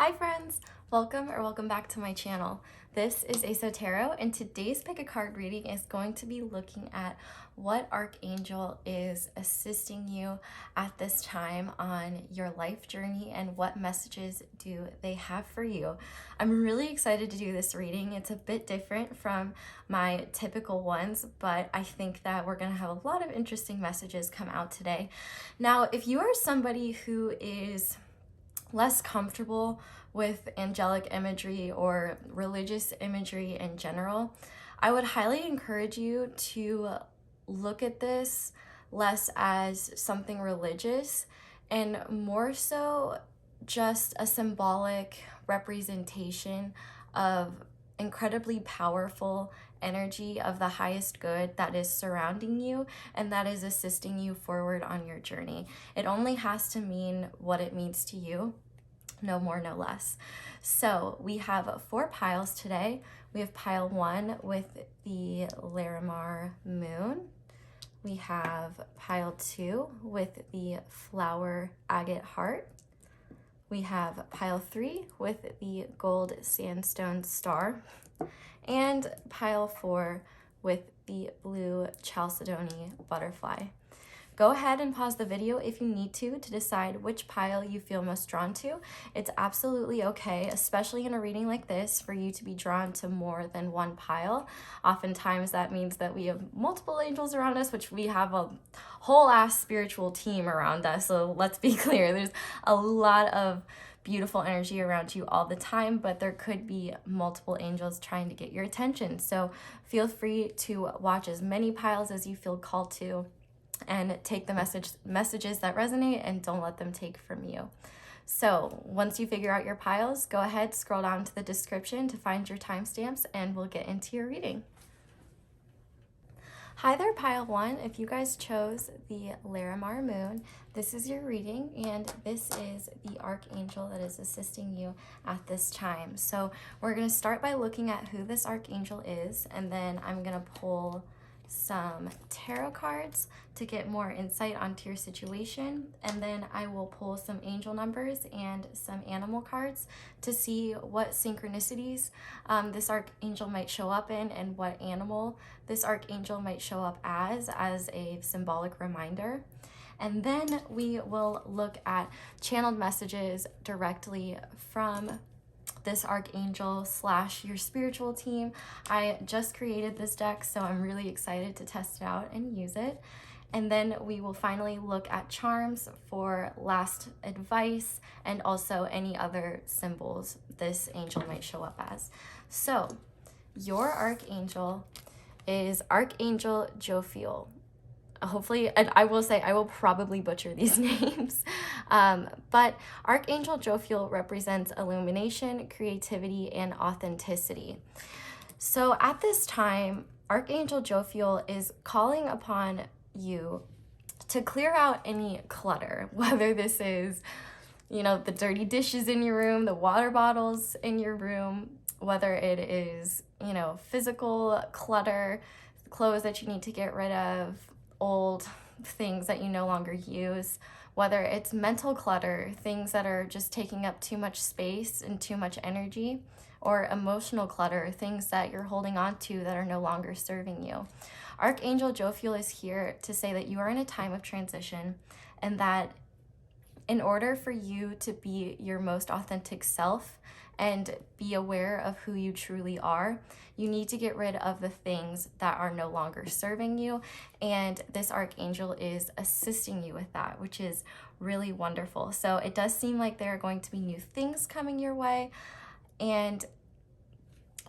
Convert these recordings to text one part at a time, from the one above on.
Hi friends! Welcome back to my channel. This is Aso Tarot, and today's pick a card reading is going to be looking at what Archangel is assisting you at this time on your life journey and what messages do they have for you. I'm really excited to do this reading. It's a bit different from my typical ones, but I think that we're going to have a lot of interesting messages come out today. Now, if you are somebody who is less comfortable with angelic imagery or religious imagery in general, I would highly encourage you to look at this less as something religious and more so just a symbolic representation of incredibly powerful energy of the highest good that is surrounding you and that is assisting you forward on your journey. It only has to mean what it means to you, no more, no less. So we have 4 piles today. We have pile 1 with the Larimar moon. We have pile 2 with the flower agate heart. We have pile 3 with the gold sandstone star, and pile 4 with the blue chalcedony butterfly. Go ahead and pause the video if you need to decide which pile you feel most drawn to. It's absolutely okay, especially in a reading like this, for you to be drawn to more than one pile. Oftentimes that means that we have multiple angels around us, which we have a whole ass spiritual team around us. So let's be clear, there's a lot of beautiful energy around you all the time, but there could be multiple angels trying to get your attention. So feel free to watch as many piles as you feel called to, and take the messages that resonate and don't let them take from you. So once you figure out your piles, go ahead, scroll down to the description to find your timestamps, and we'll get into your reading. Hi there, pile 1. If you guys chose the Larimar moon, this is your reading, and this is the Archangel that is assisting you at this time. So we're going to start by looking at who this Archangel is, and then I'm going to pull some tarot cards to get more insight onto your situation, and then I will pull some angel numbers and some animal cards to see what synchronicities this archangel might show up in and what animal this archangel might show up as a symbolic reminder. And then we will look at channeled messages directly from this archangel / your spiritual team. I just created this deck, so I'm really excited to test it out and use it. And then we will finally look at charms for last advice and also any other symbols this angel might show up as. So your archangel is Archangel Jophiel. Hopefully, and I will say I will probably butcher these names, but Archangel Jophiel represents illumination, creativity, and authenticity. So at this time, Archangel Jophiel is calling upon you to clear out any clutter, whether this is, the dirty dishes in your room, the water bottles in your room, whether it is, physical clutter, clothes that you need to get rid of, old things that you no longer use, whether it's mental clutter, things that are just taking up too much space and too much energy, or emotional clutter, things that you're holding on to that are no longer serving you. Archangel Jophiel is here to say that you are in a time of transition, and that in order for you to be your most authentic self and be aware of who you truly are, you need to get rid of the things that are no longer serving you. And this archangel is assisting you with that, which is really wonderful. So it does seem like there are going to be new things coming your way. And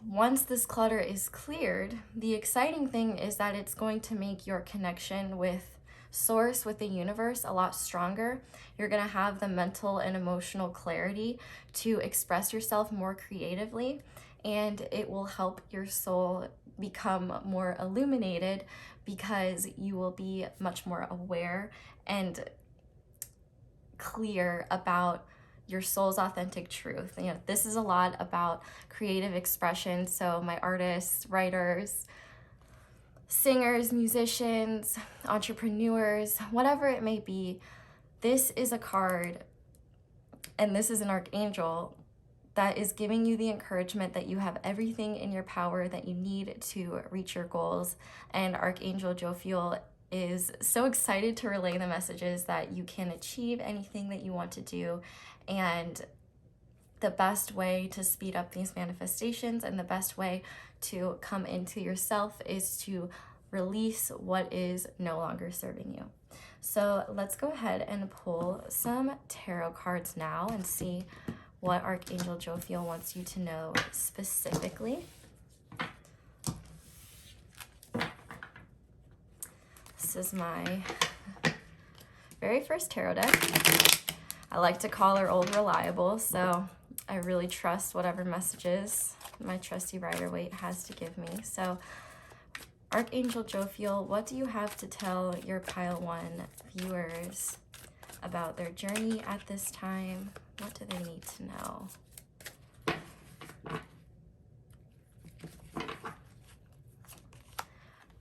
once this clutter is cleared, the exciting thing is that it's going to make your connection with Source, with the universe, a lot stronger. You're going to have the mental and emotional clarity to express yourself more creatively, and it will help your soul become more illuminated because you will be much more aware and clear about your soul's authentic truth. This is a lot about creative expression. So my artists, writers, singers, musicians, entrepreneurs, whatever it may be, this is a card and this is an archangel that is giving you the encouragement that you have everything in your power that you need to reach your goals. And Archangel Jophiel is so excited to relay the messages that you can achieve anything that you want to do. And the best way to speed up these manifestations and the best way to come into yourself is to release what is no longer serving you. So let's go ahead and pull some tarot cards now and see what Archangel Jophiel wants you to know specifically. This is my very first tarot deck. I like to call her Old Reliable, so I really trust whatever messages my trusty Rider-Waite has to give me. So Archangel Jophiel, what do you have to tell your pile 1 viewers about their journey at this time? What do they need to know?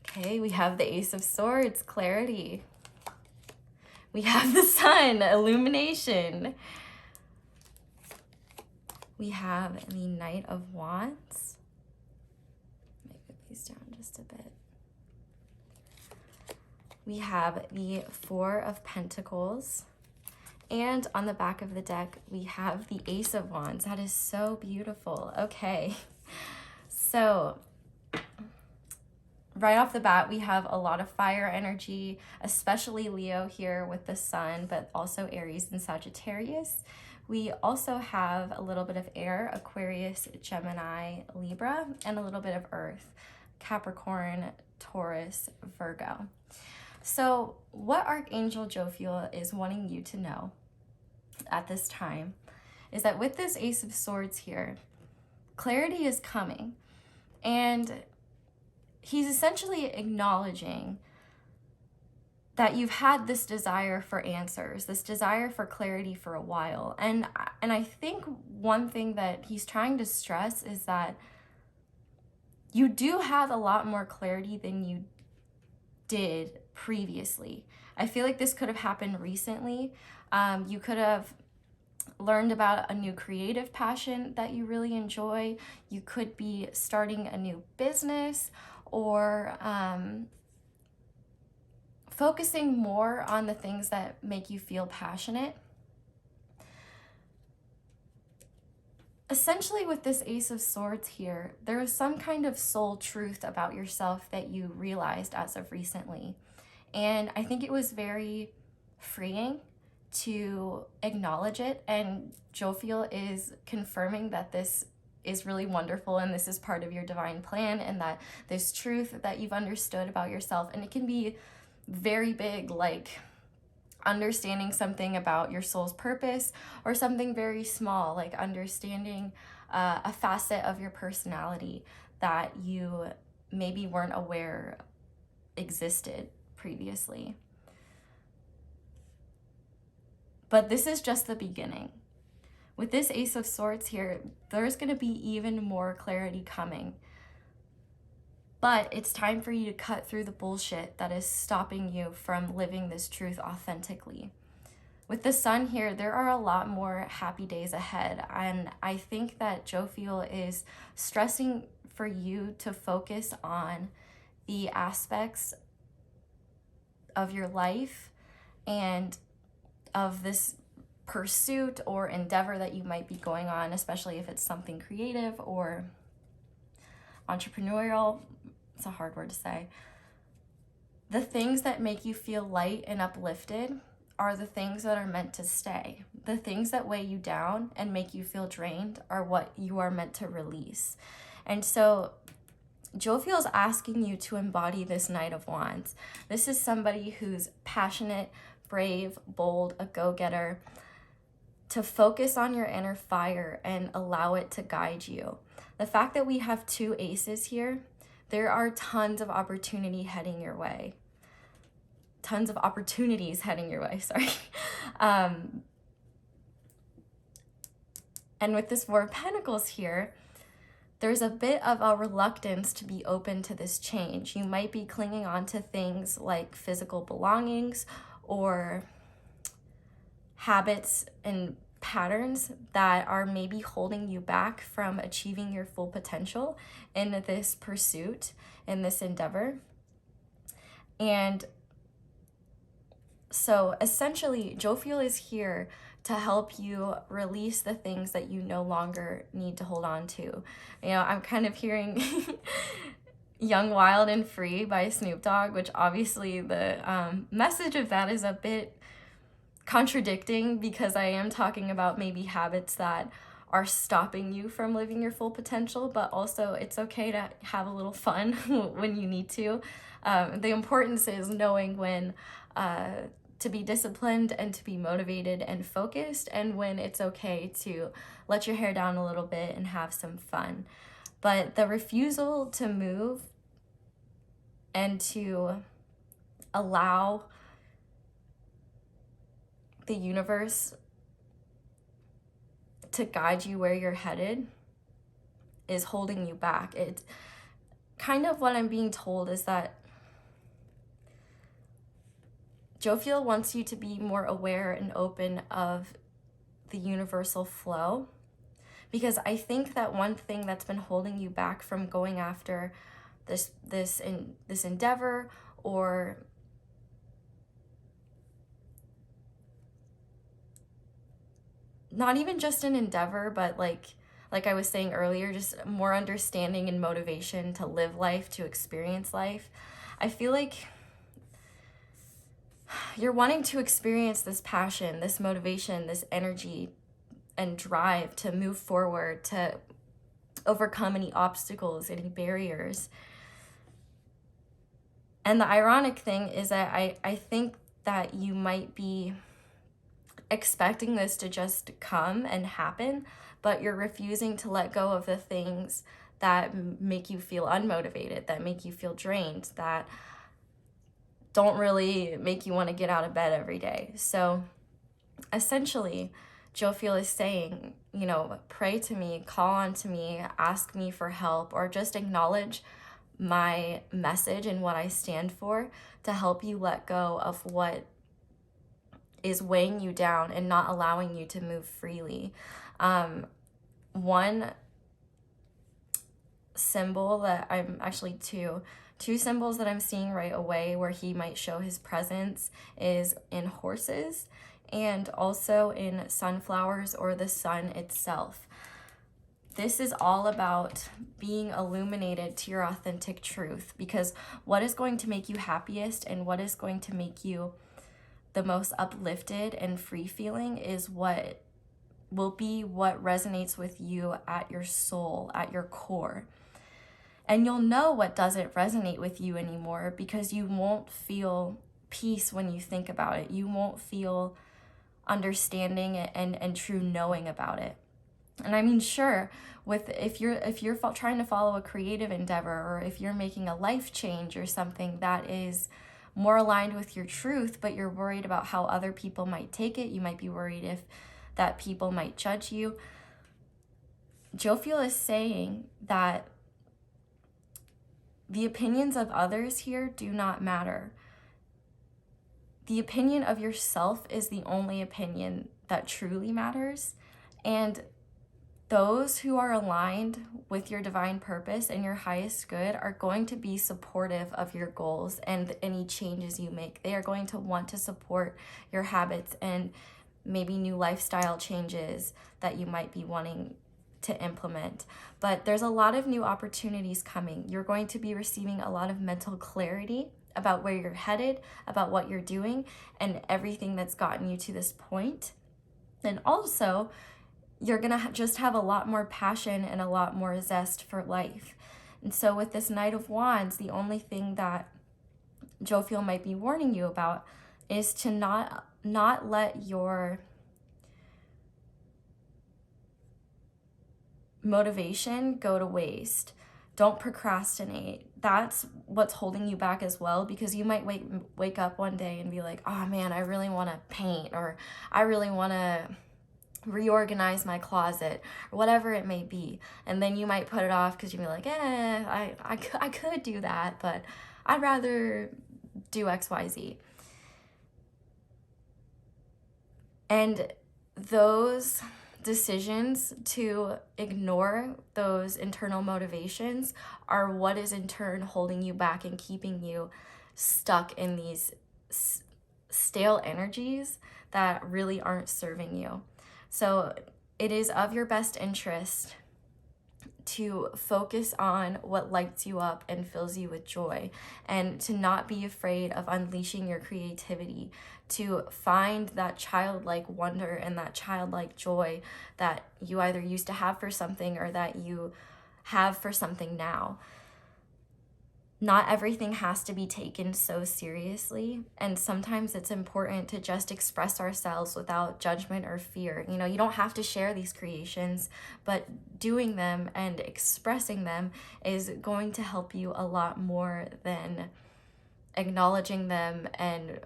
Okay, we have the Ace of Swords, clarity. We have the Sun, illumination. We have the Knight of Wands. Let me put these down just a bit. We have the Four of Pentacles. And on the back of the deck, we have the Ace of Wands. That is so beautiful. Okay, so right off the bat, we have a lot of fire energy, especially Leo here with the Sun, but also Aries and Sagittarius. We also have a little bit of air, Aquarius, Gemini, Libra, and a little bit of earth, Capricorn, Taurus, Virgo. So what Archangel Jophiel is wanting you to know at this time is that with this Ace of Swords here, clarity is coming. And he's essentially acknowledging that you've had this desire for answers, this desire for clarity for a while. And I think one thing that he's trying to stress is that you do have a lot more clarity than you did previously. I feel like this could have happened recently. You could have learned about a new creative passion that you really enjoy. You could be starting a new business or focusing more on the things that make you feel passionate. Essentially, with this Ace of Swords here, there is some kind of soul truth about yourself that you realized as of recently. And I think it was very freeing to acknowledge it. And Jophiel is confirming that this is really wonderful and this is part of your divine plan, and that this truth that you've understood about yourself, and it can be very big, like understanding something about your soul's purpose, or something very small, like understanding a facet of your personality that you maybe weren't aware existed previously. But this is just the beginning. With this Ace of Swords here, there's going to be even more clarity coming. But it's time for you to cut through the bullshit that is stopping you from living this truth authentically. With the Sun here, there are a lot more happy days ahead. And I think that Jophiel is stressing for you to focus on the aspects of your life and of this pursuit or endeavor that you might be going on, especially if it's something creative or entrepreneurial. It's a hard word to say. The things that make you feel light and uplifted are the things that are meant to stay. The things that weigh you down and make you feel drained are what you are meant to release. And so Jophiel's asking you to embody this Knight of Wands. This is somebody who's passionate, brave, bold, a go-getter, to focus on your inner fire and allow it to guide you. The fact that we have two aces here, there are tons of opportunity heading your way. Tons of opportunities heading your way, sorry. And with this Four of Pentacles here, there's a bit of a reluctance to be open to this change. You might be clinging on to things like physical belongings or habits and patterns that are maybe holding you back from achieving your full potential in this pursuit, in this endeavor. And so essentially, Jophiel is here to help you release the things that you no longer need to hold on to. You know, I'm kind of hearing Young, Wild, and Free by Snoop Dogg, which obviously the message of that is a bit contradicting, because I am talking about maybe habits that are stopping you from living your full potential, but also it's okay to have a little fun when you need to. The importance is knowing when to be disciplined and to be motivated and focused, and when it's okay to let your hair down a little bit and have some fun. But the refusal to move and to allow the universe to guide you where you're headed is holding you back. It's kind of what I'm being told is that Jophiel wants you to be more aware and open of the universal flow, because I think that one thing that's been holding you back from going after this endeavor, or not even just an endeavor, but like I was saying earlier, just more understanding and motivation to live life, to experience life. I feel like you're wanting to experience this passion, this motivation, this energy and drive to move forward, to overcome any obstacles, any barriers. And the ironic thing is that I think that you might be expecting this to just come and happen, but you're refusing to let go of the things that make you feel unmotivated, that make you feel drained, that don't really make you want to get out of bed every day. So essentially, Jophiel is saying, you know, pray to me, call on to me, ask me for help, or just acknowledge my message and what I stand for, to help you let go of what is weighing you down and not allowing you to move freely. One symbol that I'm actually two symbols that I'm seeing right away where he might show his presence is in horses and also in sunflowers or the sun itself. This is all about being illuminated to your authentic truth, because what is going to make you happiest and what is going to make you the most uplifted and free feeling is what will be what resonates with you at your soul, at your core. And you'll know what doesn't resonate with you anymore, because you won't feel peace when you think about it. You won't feel understanding and true knowing about it. And I mean, sure, if you're trying to follow a creative endeavor, or if you're making a life change or something that is more aligned with your truth, but you're worried about how other people might take it, you might be worried if that people might judge you. Jophiel is saying that the opinions of others here do not matter. The opinion of yourself is the only opinion that truly matters. And those who are aligned with your divine purpose and your highest good are going to be supportive of your goals and any changes you make. They are going to want to support your habits and maybe new lifestyle changes that you might be wanting to implement. But there's a lot of new opportunities coming. You're going to be receiving a lot of mental clarity about where you're headed, about what you're doing, and everything that's gotten you to this point. And also, you're gonna just have a lot more passion and a lot more zest for life. And so with this Knight of Wands, the only thing that Jophiel might be warning you about is to not let your motivation go to waste. Don't procrastinate. That's what's holding you back as well, because you might wake up one day and be like, oh man, I really want to paint, or I really want to reorganize my closet, or whatever it may be. And then you might put it off because you'd be like, I could do that, but I'd rather do XYZ. And those decisions to ignore those internal motivations are what is in turn holding you back and keeping you stuck in these stale energies that really aren't serving you. So it is of your best interest to focus on what lights you up and fills you with joy, and to not be afraid of unleashing your creativity, to find that childlike wonder and that childlike joy that you either used to have for something or that you have for something now. Not everything has to be taken so seriously, and sometimes it's important to just express ourselves without judgment or fear. You know, you don't have to share these creations, but doing them and expressing them is going to help you a lot more than acknowledging them and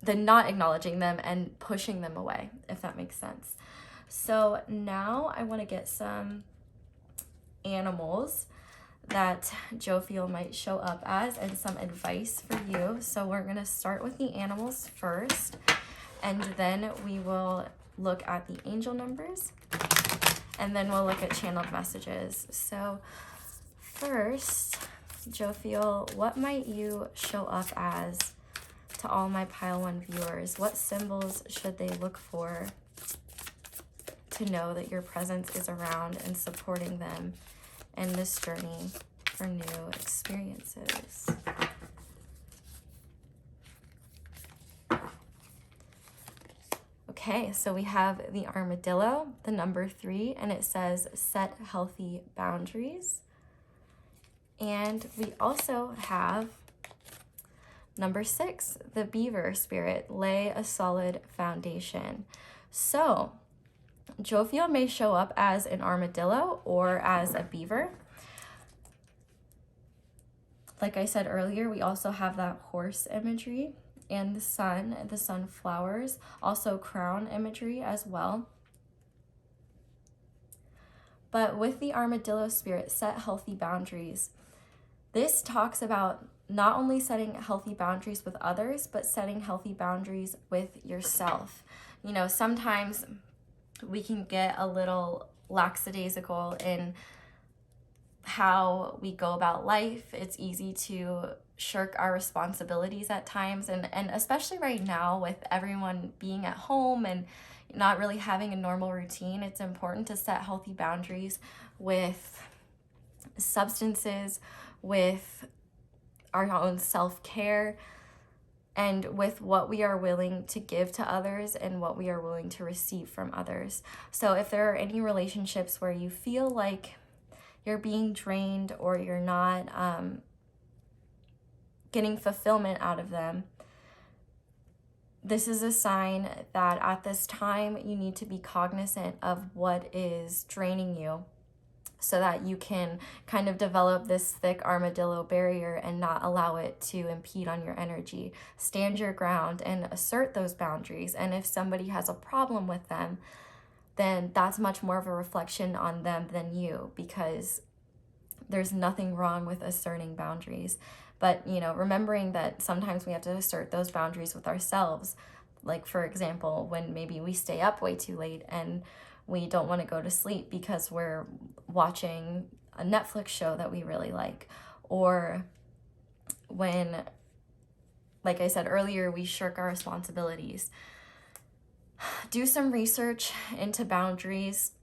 not acknowledging them and pushing them away, if that makes sense. So now I want to get some animals that Jophiel might show up as and some advice for you. So we're going to start with the animals first, and then we will look at the angel numbers, and then we'll look at channeled messages. So first, Jophiel, what might you show up as to all my Pile 1 viewers? What symbols should they look for to know that your presence is around and supporting them in this journey for new experiences? Okay, so we have the armadillo, the number 3, and it says set healthy boundaries. And we also have number 6, the beaver spirit, lay a solid foundation. So Jophiel may show up as an armadillo or as a beaver. Like I said earlier, we also have that horse imagery and the sun, the sunflowers, also crown imagery as well. But with the armadillo spirit, set healthy boundaries. This talks about not only setting healthy boundaries with others, but setting healthy boundaries with yourself. You know, sometimes we can get a little lackadaisical in how we go about life. It's easy to shirk our responsibilities at times, and especially right now with everyone being at home and not really having a normal routine, it's important to set healthy boundaries with substances, with our own self-care, and with what we are willing to give to others and what we are willing to receive from others. So if there are any relationships where you feel like you're being drained or you're not getting fulfillment out of them, this is a sign that at this time you need to be cognizant of what is draining you, so that you can kind of develop this thick armadillo barrier and not allow it to impede on your energy. Stand your ground and assert those boundaries. And if somebody has a problem with them, then that's much more of a reflection on them than you, because there's nothing wrong with asserting boundaries. But, you know, remembering that sometimes we have to assert those boundaries with ourselves. Like, for example, when maybe we stay up way too late and we don't want to go to sleep because we're watching a Netflix show that we really like. Or when, like I said earlier, we shirk our responsibilities. Do some research into boundaries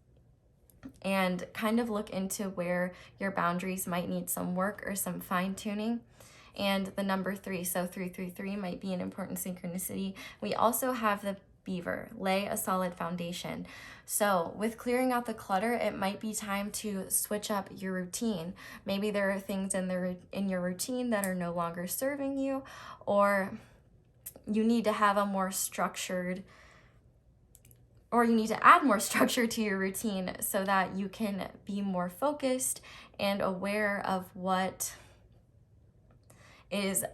and kind of look into where your boundaries might need some work or some fine-tuning. And the number 3, so 333 might be an important synchronicity. We also have the beaver, lay a solid foundation. So with clearing out the clutter, it might be time to switch up your routine. Maybe there are things in your routine that are no longer serving you, or you need to have a more structured, or you need to add more structure to your routine so that you can be more focused and aware of what is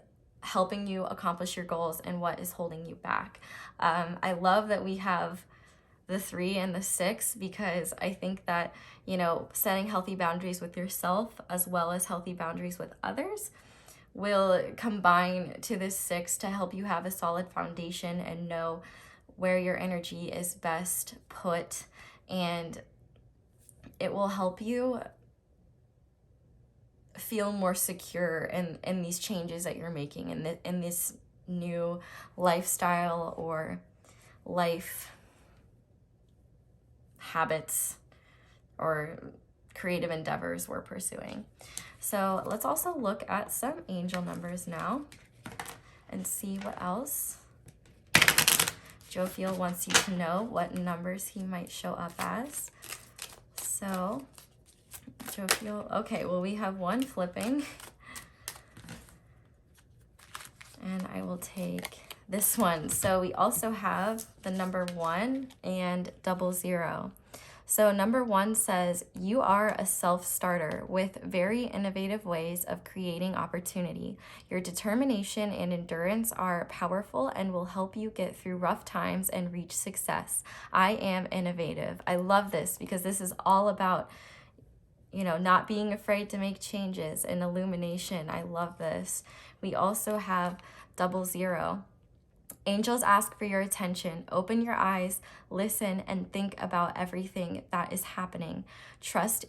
helping you accomplish your goals and what is holding you back. I love that we have the 3 and the 6, because I think that, you know, setting healthy boundaries with yourself as well as healthy boundaries with others will combine to this 6 to help you have a solid foundation and know where your energy is best put, and it will help you feel more secure in these changes that you're making in this new lifestyle or life habits or creative endeavors we're pursuing. So let's also look at some angel numbers now and see what else Jophiel wants you to know, what numbers he might show up as. So Jophiel, okay, well, we have one flipping, and I will take this one. So we also have the number 1 and 00. So number 1 says, you are a self-starter with very innovative ways of creating opportunity. Your determination and endurance are powerful and will help you get through rough times and reach success. I am innovative. I love this because this is all about, you know, not being afraid to make changes and illumination. I love this. We also have 00. Angels ask for your attention. Open your eyes, listen, and think about everything that is happening. Trust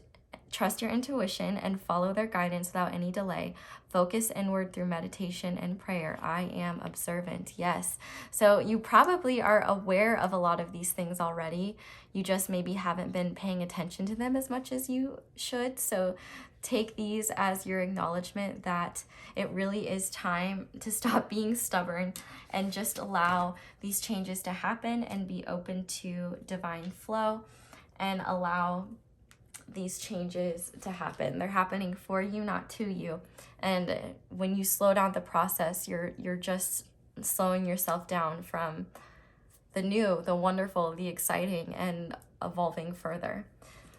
your intuition and follow their guidance without any delay. Focus inward through meditation and prayer. I am observant. Yes. So you probably are aware of a lot of these things already. You just maybe haven't been paying attention to them as much as you should. So take these as your acknowledgement that it really is time to stop being stubborn and just allow these changes to happen and be open to divine flow and allow these changes to happen. They're happening for you, not to you. And when you slow down the process, you're just slowing yourself down from the new, the wonderful, the exciting, and evolving further.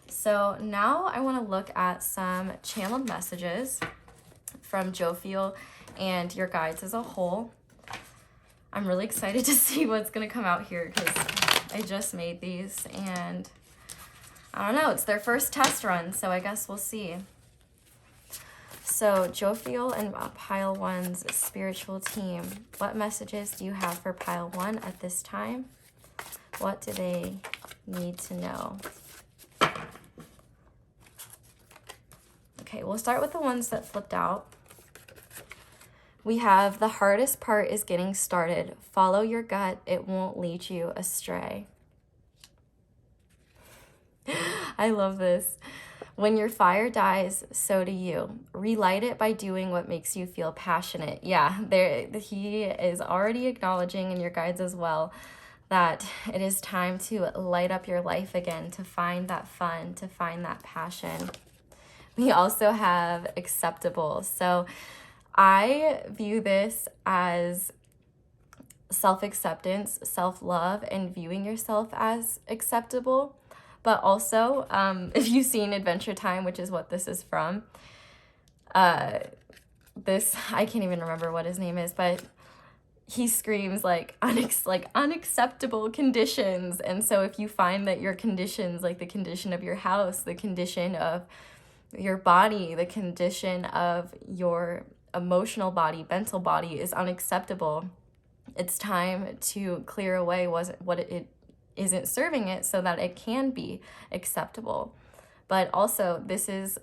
So now I want to look at some channeled messages from Jophiel and your guides as a whole. I'm really excited to see what's going to come out here because I just made these and I don't know, it's their first test run, so I guess we'll see. So Jophiel and Pile 1's spiritual team, what messages do you have for Pile 1 at this time? What do they need to know? Okay, we'll start with the ones that flipped out. We have the hardest part is getting started. Follow your gut. It won't lead you astray. I love this. When your fire dies, so do you. Relight it by doing what makes you feel passionate. Yeah, he is already acknowledging, and your guides as well, that it is time to light up your life again, to find that fun, to find that passion. We also have acceptable. So I view this as self-acceptance, self-love, and viewing yourself as acceptable. But also, if you've seen Adventure Time, which is what this is from, I can't even remember what his name is, but he screams like unacceptable conditions. And so if you find that your conditions, like the condition of your house, the condition of your body, the condition of your emotional body, mental body is unacceptable, it's time to clear away what it isn't serving it so that it can be acceptable. But also, this is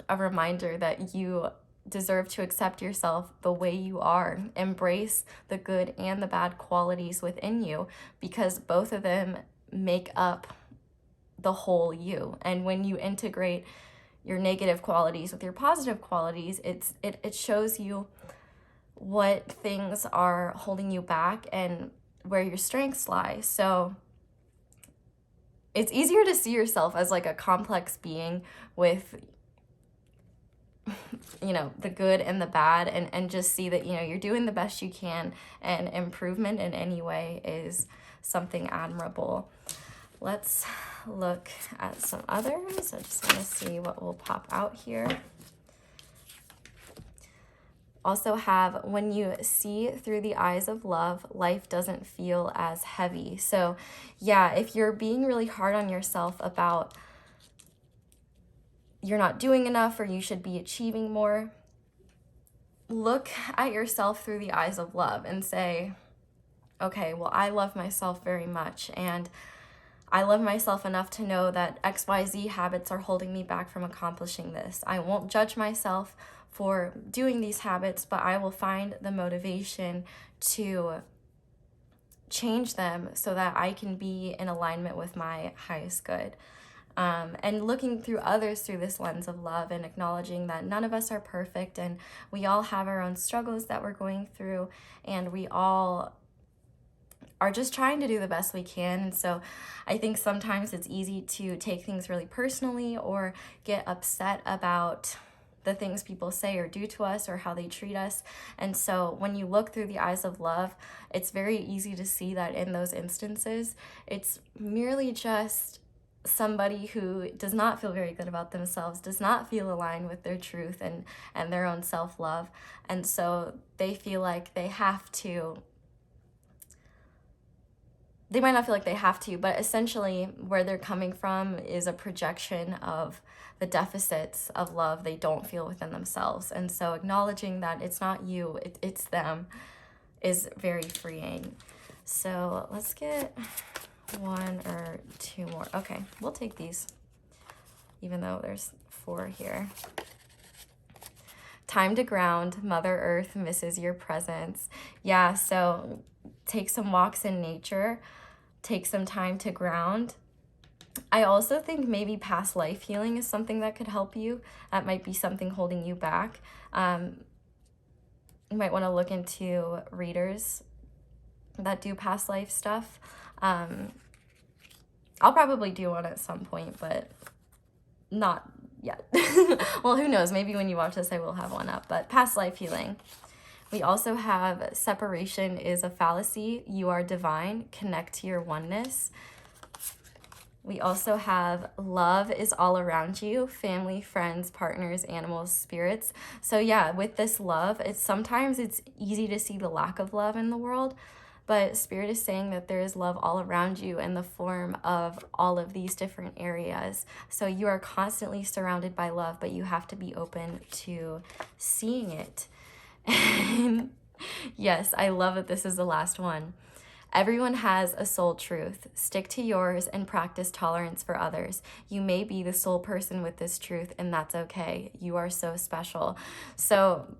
a reminder that you deserve to accept yourself the way you are. Embrace the good and the bad qualities within you, because both of them make up the whole you. And when you integrate your negative qualities with your positive qualities, it shows you what things are holding you back and where your strengths lie. So it's easier to see yourself as like a complex being with, you know, the good and the bad, and just see that, you know, you're doing the best you can, and improvement in any way is something admirable. Let's look at some others. I just want to see what will pop out here. Also have, when you see through the eyes of love, life doesn't feel as heavy. So yeah, if you're being really hard on yourself about you're not doing enough or you should be achieving more, look at yourself through the eyes of love and say, okay, well, I love myself very much, and I love myself enough to know that XYZ habits are holding me back from accomplishing this. I won't judge myself for doing these habits, but I will find the motivation to change them so that I can be in alignment with my highest good. And looking through others through this lens of love and acknowledging that none of us are perfect and we all have our own struggles that we're going through, and we all are just trying to do the best we can. And so I think sometimes it's easy to take things really personally or get upset about the things people say or do to us or how they treat us. And so when you look through the eyes of love, it's very easy to see that in those instances, it's merely just somebody who does not feel very good about themselves, does not feel aligned with their truth and their own self-love. And so they feel like they have to, they might not feel like they have to, but essentially where they're coming from is a projection of the deficits of love they don't feel within themselves. And so acknowledging that it's not you, it's them is very freeing. So let's get one or two more. Okay, we'll take these, even though there's 4 here. Time to ground. Mother Earth misses your presence. Yeah, so take some walks in nature. Take some time to ground. I also think maybe past life healing is something that could help you. That might be something holding you back. You might want to look into readers that do past life stuff. I'll probably do one at some point, but not yet. Well, who knows? Maybe when you watch this, I will have one up. But past life healing. We also have separation is a fallacy. You are divine. Connect to your oneness. We also have love is all around you. Family, friends, partners, animals, spirits. So yeah, with this love, sometimes it's easy to see the lack of love in the world, but Spirit is saying that there is love all around you in the form of all of these different areas. So you are constantly surrounded by love, but you have to be open to seeing it. Yes, I love that this is the last one. Everyone has a soul truth. Stick to yours and practice tolerance for others. You may be the sole person with this truth, and that's okay. You are so special. So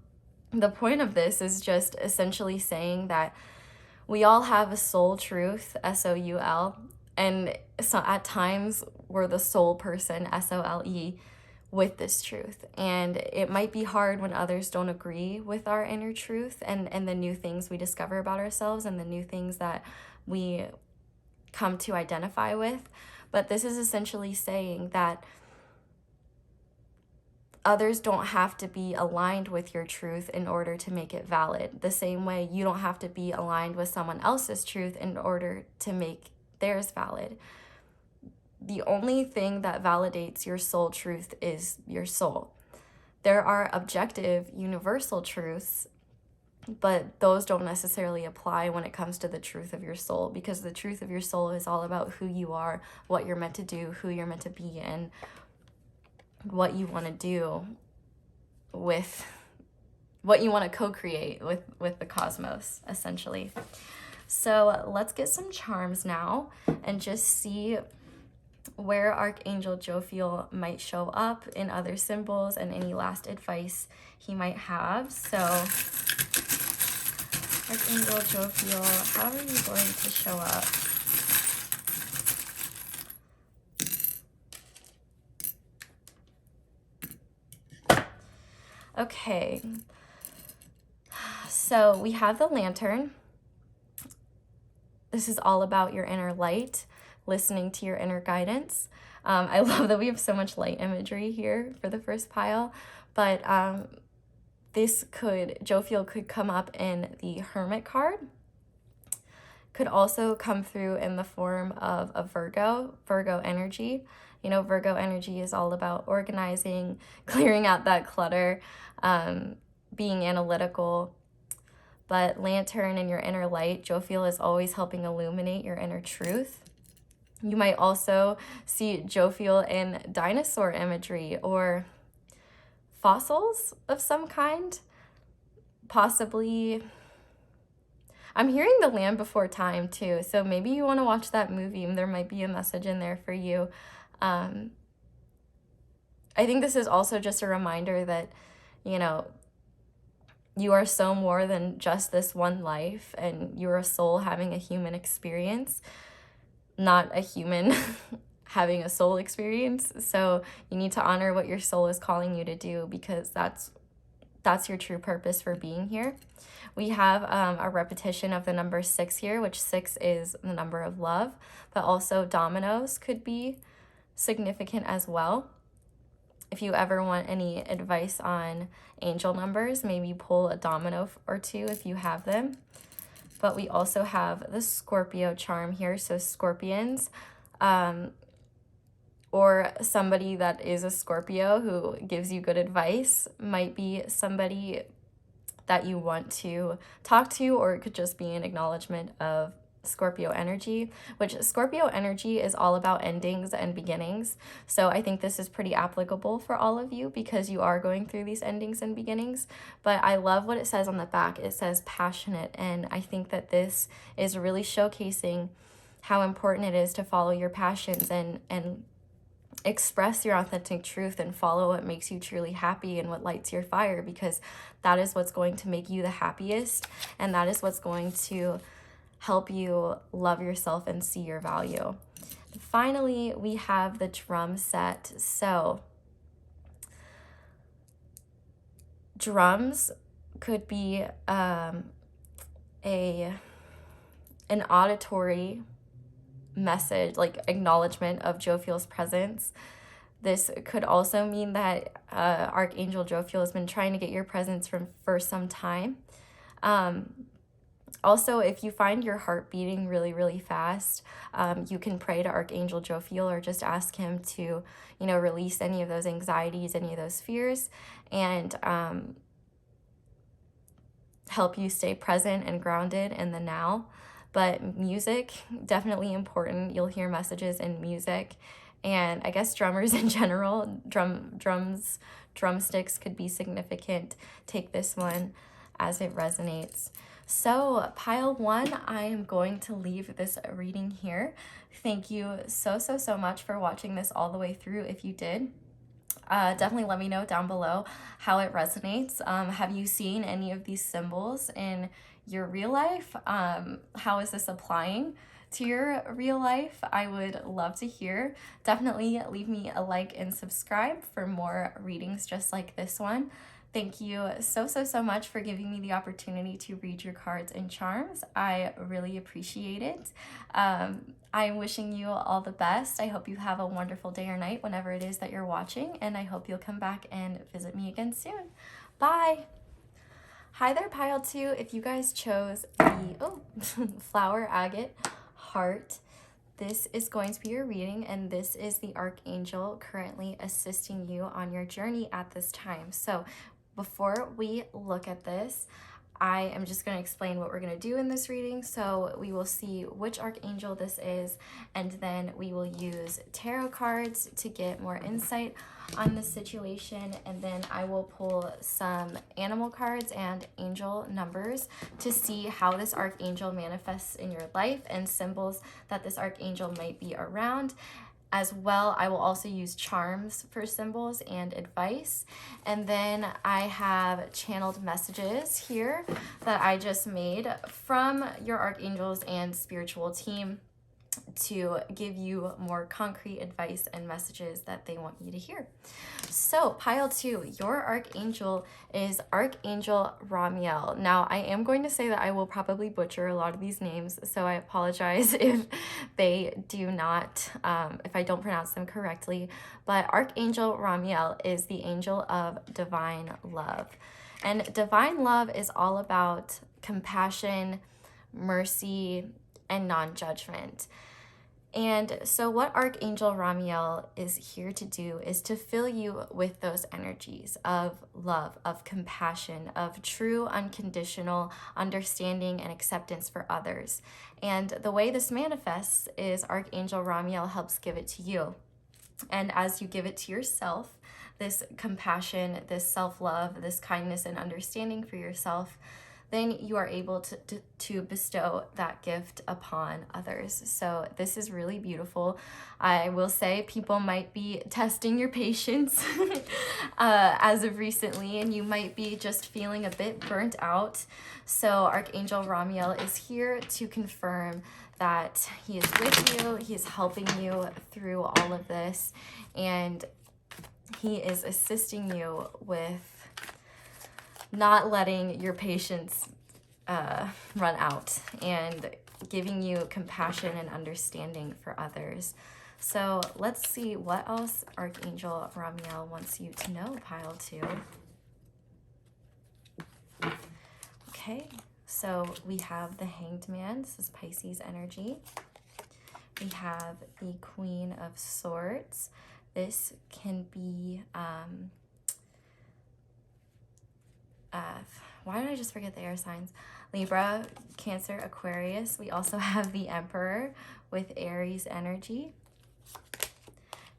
the point of this is just essentially saying that we all have a soul truth, S-O-U-L, and so at times we're the sole person, S-O-L-E, with this truth. And it might be hard when others don't agree with our inner truth and the new things we discover about ourselves and the new things that we come to identify with. But this is essentially saying that others don't have to be aligned with your truth in order to make it valid. The same way you don't have to be aligned with someone else's truth in order to make theirs valid. The only thing that validates your soul truth is your soul. There are objective, universal truths, but those don't necessarily apply when it comes to the truth of your soul, because the truth of your soul is all about who you are, what you're meant to do, who you're meant to be, and what you want to do with what you want to co-create with the cosmos, essentially. So let's get some charms now and just see where Archangel Jophiel might show up in other symbols and any last advice he might have. So Archangel Jophiel, how are you going to show up? Okay, so we have the lantern. This is all about your inner light, listening to your inner guidance. I love that we have so much light imagery here for the first pile, but Jophiel could come up in the Hermit card, could also come through in the form of a Virgo energy. You know, Virgo energy is all about organizing, clearing out that clutter, being analytical. But lantern and your inner light, Jophiel is always helping illuminate your inner truth. You might also see Jophiel in dinosaur imagery or fossils of some kind. Possibly, I'm hearing The Land Before Time too, so maybe you want to watch that movie. There might be a message in there for you. I think this is also just a reminder that, you know, you are so more than just this one life, and you're a soul having a human experience, not a human having a soul experience. So you need to honor what your soul is calling you to do, because that's your true purpose for being here. We have a repetition of the number 6 here, which 6 is the number of love, but also dominoes could be significant as well. If you ever want any advice on angel numbers, maybe pull a domino or two if you have them. But we also have the Scorpio charm here. So Scorpions, or somebody that is a Scorpio who gives you good advice, might be somebody that you want to talk to, or it could just be an acknowledgement of Scorpio energy, which Scorpio energy is all about endings and beginnings. So I think this is pretty applicable for all of you, because you are going through these endings and beginnings. But I love what it says on the back. It says passionate, and I think that this is really showcasing how important it is to follow your passions and express your authentic truth and follow what makes you truly happy and what lights your fire, because that is what's going to make you the happiest, and that is what's going to help you love yourself and see your value. Finally, we have the drum set. So drums could be an auditory message, like acknowledgement of Jophiel's presence. This could also mean that Archangel Jophiel has been trying to get your presence for some time. Also, if you find your heart beating really, really fast, you can pray to Archangel Jophiel, or just ask him to, release any of those anxieties, any of those fears, and help you stay present and grounded in the now. But music, definitely important. You'll hear messages in music. And I guess drummers in general, drumsticks could be significant. Take this one as it resonates. So pile 1, I am going to leave this reading here. Thank you so much for watching this all the way through. If you did, definitely let me know down below how it resonates. Have you seen any of these symbols in your real life? How is this applying to your real life? I would love to hear. Definitely leave me a like and subscribe for more readings just like this one. Thank you so much for giving me the opportunity to read your cards and charms. I really appreciate it. I'm wishing you all the best. I hope you have a wonderful day or night whenever it is that you're watching, and I hope you'll come back and visit me again soon. Bye! Hi there, pile 2. If you guys chose the flower agate heart, this is going to be your reading, and this is the Archangel currently assisting you on your journey at this time. So before we look at this, I am just going to explain what we're going to do in this reading. So we will see which Archangel this is, and then we will use tarot cards to get more insight on the situation, and then I will pull some animal cards and angel numbers to see how this Archangel manifests in your life and symbols that this Archangel might be around. As well, I will also use charms for symbols and advice. And then I have channeled messages here that I just made from your archangels and spiritual team to give you more concrete advice and messages that they want you to hear. So pile 2, your Archangel is Archangel Ramiel. Now I am going to say that I will probably butcher a lot of these names, so I apologize if they do not, if I don't pronounce them correctly, but Archangel Ramiel is the angel of divine love. And divine love is all about compassion, mercy, and non-judgment. And so what Archangel Ramiel is here to do is to fill you with those energies of love, of compassion, of true unconditional understanding and acceptance for others. And the way this manifests is Archangel Ramiel helps give it to you. And as you give it to yourself, this compassion, this self-love, this kindness and understanding for yourself, then you are able to bestow that gift upon others. So this is really beautiful. I will say people might be testing your patience as of recently, and you might be just feeling a bit burnt out. So Archangel Ramiel is here to confirm that he is with you, he is helping you through all of this, and he is assisting you with not letting your patience run out and giving you compassion and understanding for others. So let's see what else Archangel Ramiel wants you to know, pile 2. Okay, so we have the Hanged Man. This is Pisces energy. We have the Queen of Swords. This can be why did I just forget the air signs? Libra, Cancer, Aquarius. We also have the Emperor with Aries energy.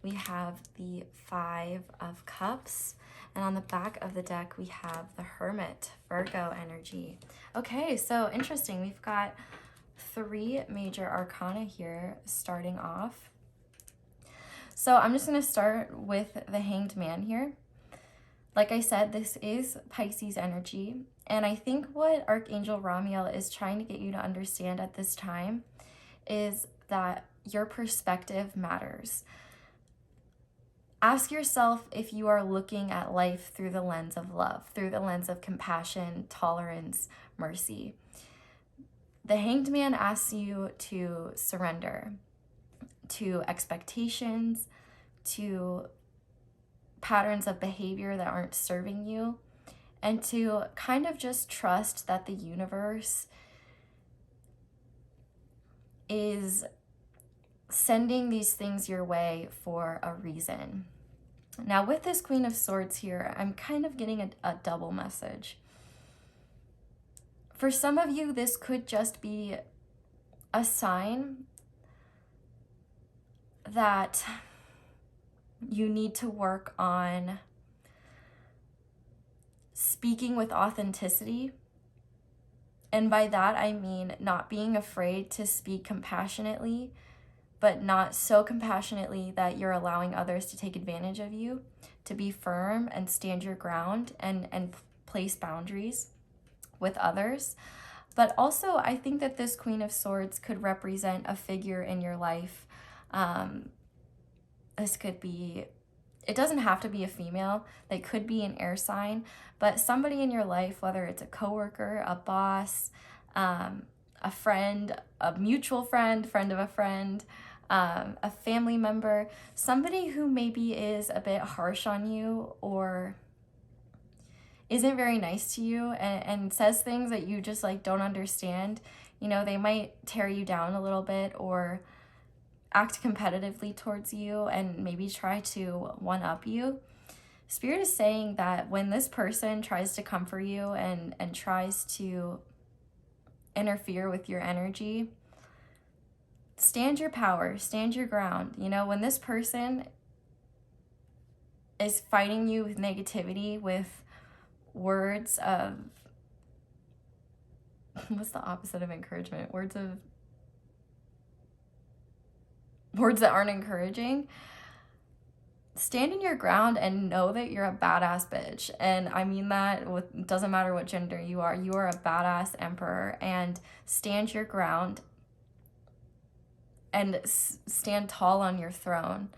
We have the 5 of Cups. And on the back of the deck, we have the Hermit, Virgo energy. Okay, so interesting. We've got 3 major arcana here starting off. So I'm just going to start with the Hanged Man here. Like I said, this is Pisces energy, and I think what Archangel Ramiel is trying to get you to understand at this time is that your perspective matters. Ask yourself if you are looking at life through the lens of love, through the lens of compassion, tolerance, mercy. The Hanged Man asks you to surrender to expectations, to patterns of behavior that aren't serving you, and to kind of just trust that the universe is sending these things your way for a reason. Now with this Queen of Swords here, I'm kind of getting a double message. For some of you, this could just be a sign that you need to work on speaking with authenticity. And by that, I mean not being afraid to speak compassionately, but not so compassionately that you're allowing others to take advantage of you, to be firm and stand your ground and place boundaries with others. But also, I think that this Queen of Swords could represent a figure in your life. This could be, it doesn't have to be a female, they could be an air sign, but somebody in your life, whether it's a coworker, a boss, a friend, a mutual friend, friend of a friend, a family member, somebody who maybe is a bit harsh on you or isn't very nice to you and says things that you just like don't understand. You know, they might tear you down a little bit or act competitively towards you and maybe try to one-up you. Spirit is saying that when this person tries to come for you and tries to interfere with your energy, stand your power, stand your ground. You know, when this person is fighting you with negativity, with words of, what's the opposite of encouragement? Words that aren't encouraging. Stand in your ground and know that you're a badass bitch. And I mean that with, doesn't matter what gender you are a badass emperor, and stand your ground and stand tall on your throne.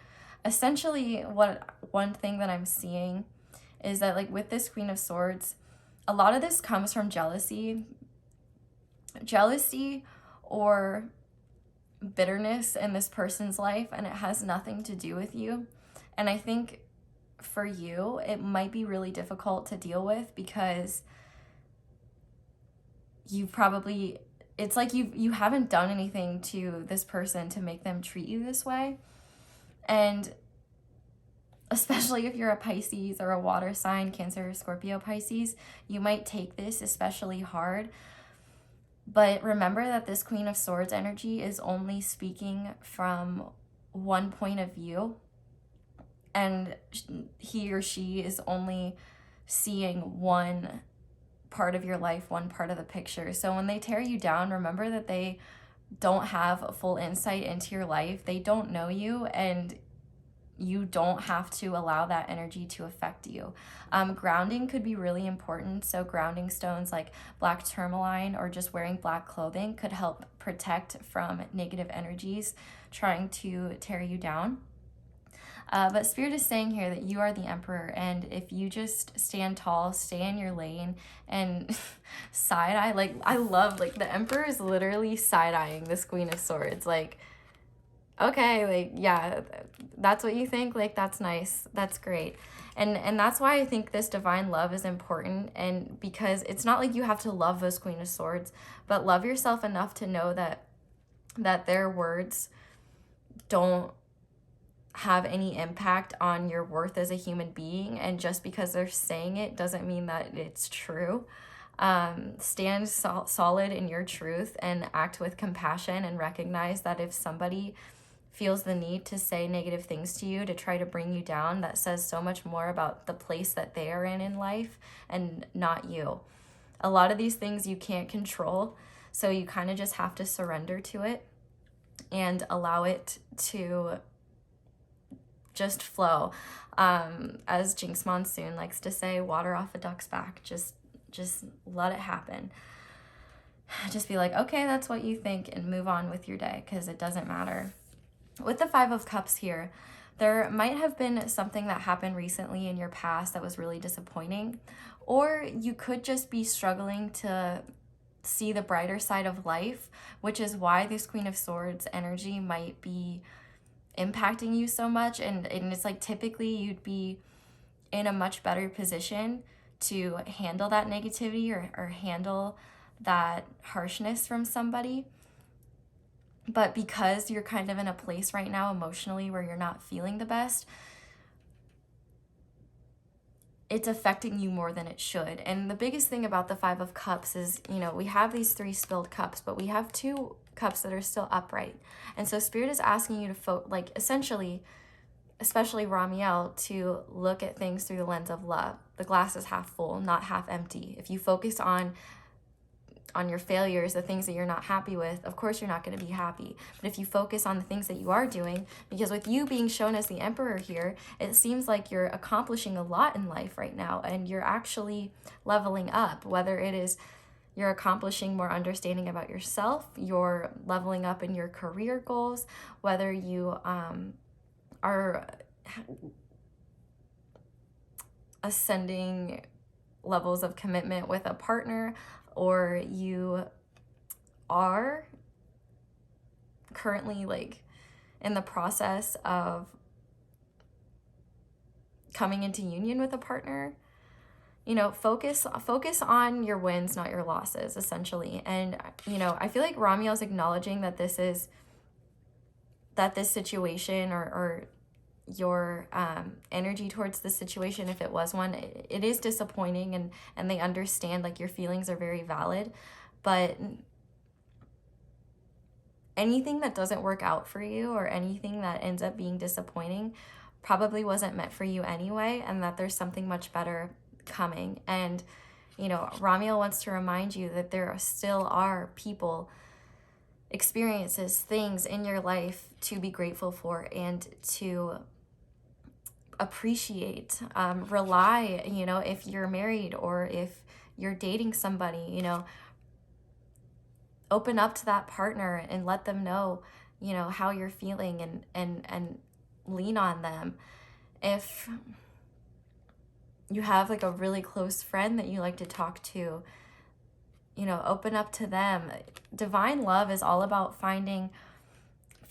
Essentially, one thing that I'm seeing is that, like, with this Queen of Swords, a lot of this comes from jealousy or bitterness in this person's life, and it has nothing to do with you. And I think for you, it might be really difficult to deal with because you probably, it's like you haven't done anything to this person to make them treat you this way. And especially if you're a Pisces or a water sign, Cancer, Scorpio, Pisces, you might take this especially hard. But remember that this Queen of Swords energy is only speaking from one point of view, and he or she is only seeing one part of your life, one part of the picture. So when they tear you down, remember that they don't have a full insight into your life. They don't know you, and you don't have to allow that energy to affect you. Grounding could be really important. So grounding stones like black tourmaline or just wearing black clothing could help protect from negative energies trying to tear you down. But Spirit is saying here that you are the Emperor, and if you just stand tall, stay in your lane, and side-eye, like, I love, like, the Emperor is literally side-eyeing this Queen of Swords, like, okay, like, yeah, that's what you think, like, that's nice, that's great. And that's why I think this divine love is important, and because it's not like you have to love this Queen of Swords, but love yourself enough to know that their words don't have any impact on your worth as a human being, and just because they're saying it doesn't mean that it's true. Stand solid in your truth and act with compassion, and recognize that if somebody feels the need to say negative things to you to try to bring you down, that says so much more about the place that they are in life and not you. A lot of these things you can't control, so you kind of just have to surrender to it and allow it to just flow. As Jinx Monsoon likes to say, water off a duck's back. Just let it happen. Just be like, okay, that's what you think, and move on with your day, because it doesn't matter. With the Five of Cups here, there might have been something that happened recently in your past that was really disappointing, or you could just be struggling to see the brighter side of life, which is why this Queen of Swords energy might be impacting you so much. And it's like typically you'd be in a much better position to handle that negativity or handle that harshness from somebody. But because you're kind of in a place right now emotionally where you're not feeling the best, it's affecting you more than it should. And the biggest thing about the Five of Cups is, you know, we have these 3 spilled cups, but we have 2 cups that are still upright. And so Spirit is asking you to like essentially, especially Ramiel, to look at things through the lens of love. The glass is half full, not half empty. If you focus on your failures, the things that you're not happy with, of course you're not going to be happy. But if you focus on the things that you are doing, because with you being shown as the Emperor here, it seems like you're accomplishing a lot in life right now, and you're actually leveling up, whether it is you're accomplishing more understanding about yourself, you're leveling up in your career goals, whether you are ascending levels of commitment with a partner, or you are currently like in the process of coming into union with a partner. You know, focus on your wins, not your losses, essentially. And, you know, I feel like Ramiel's acknowledging that this situation or your energy towards the situation, if it was one, it is disappointing, and they understand, like, your feelings are very valid. But anything that doesn't work out for you, or anything that ends up being disappointing, probably wasn't meant for you anyway, and that there's something much better coming. And, you know, Ramiel wants to remind you that there still are people, experiences, things in your life to be grateful for and to appreciate. Rely, you know, if you're married or if you're dating somebody, you know, open up to that partner and let them know, you know, how you're feeling, and lean on them. If you have like a really close friend that you like to talk to, you know, open up to them. Divine love is all about finding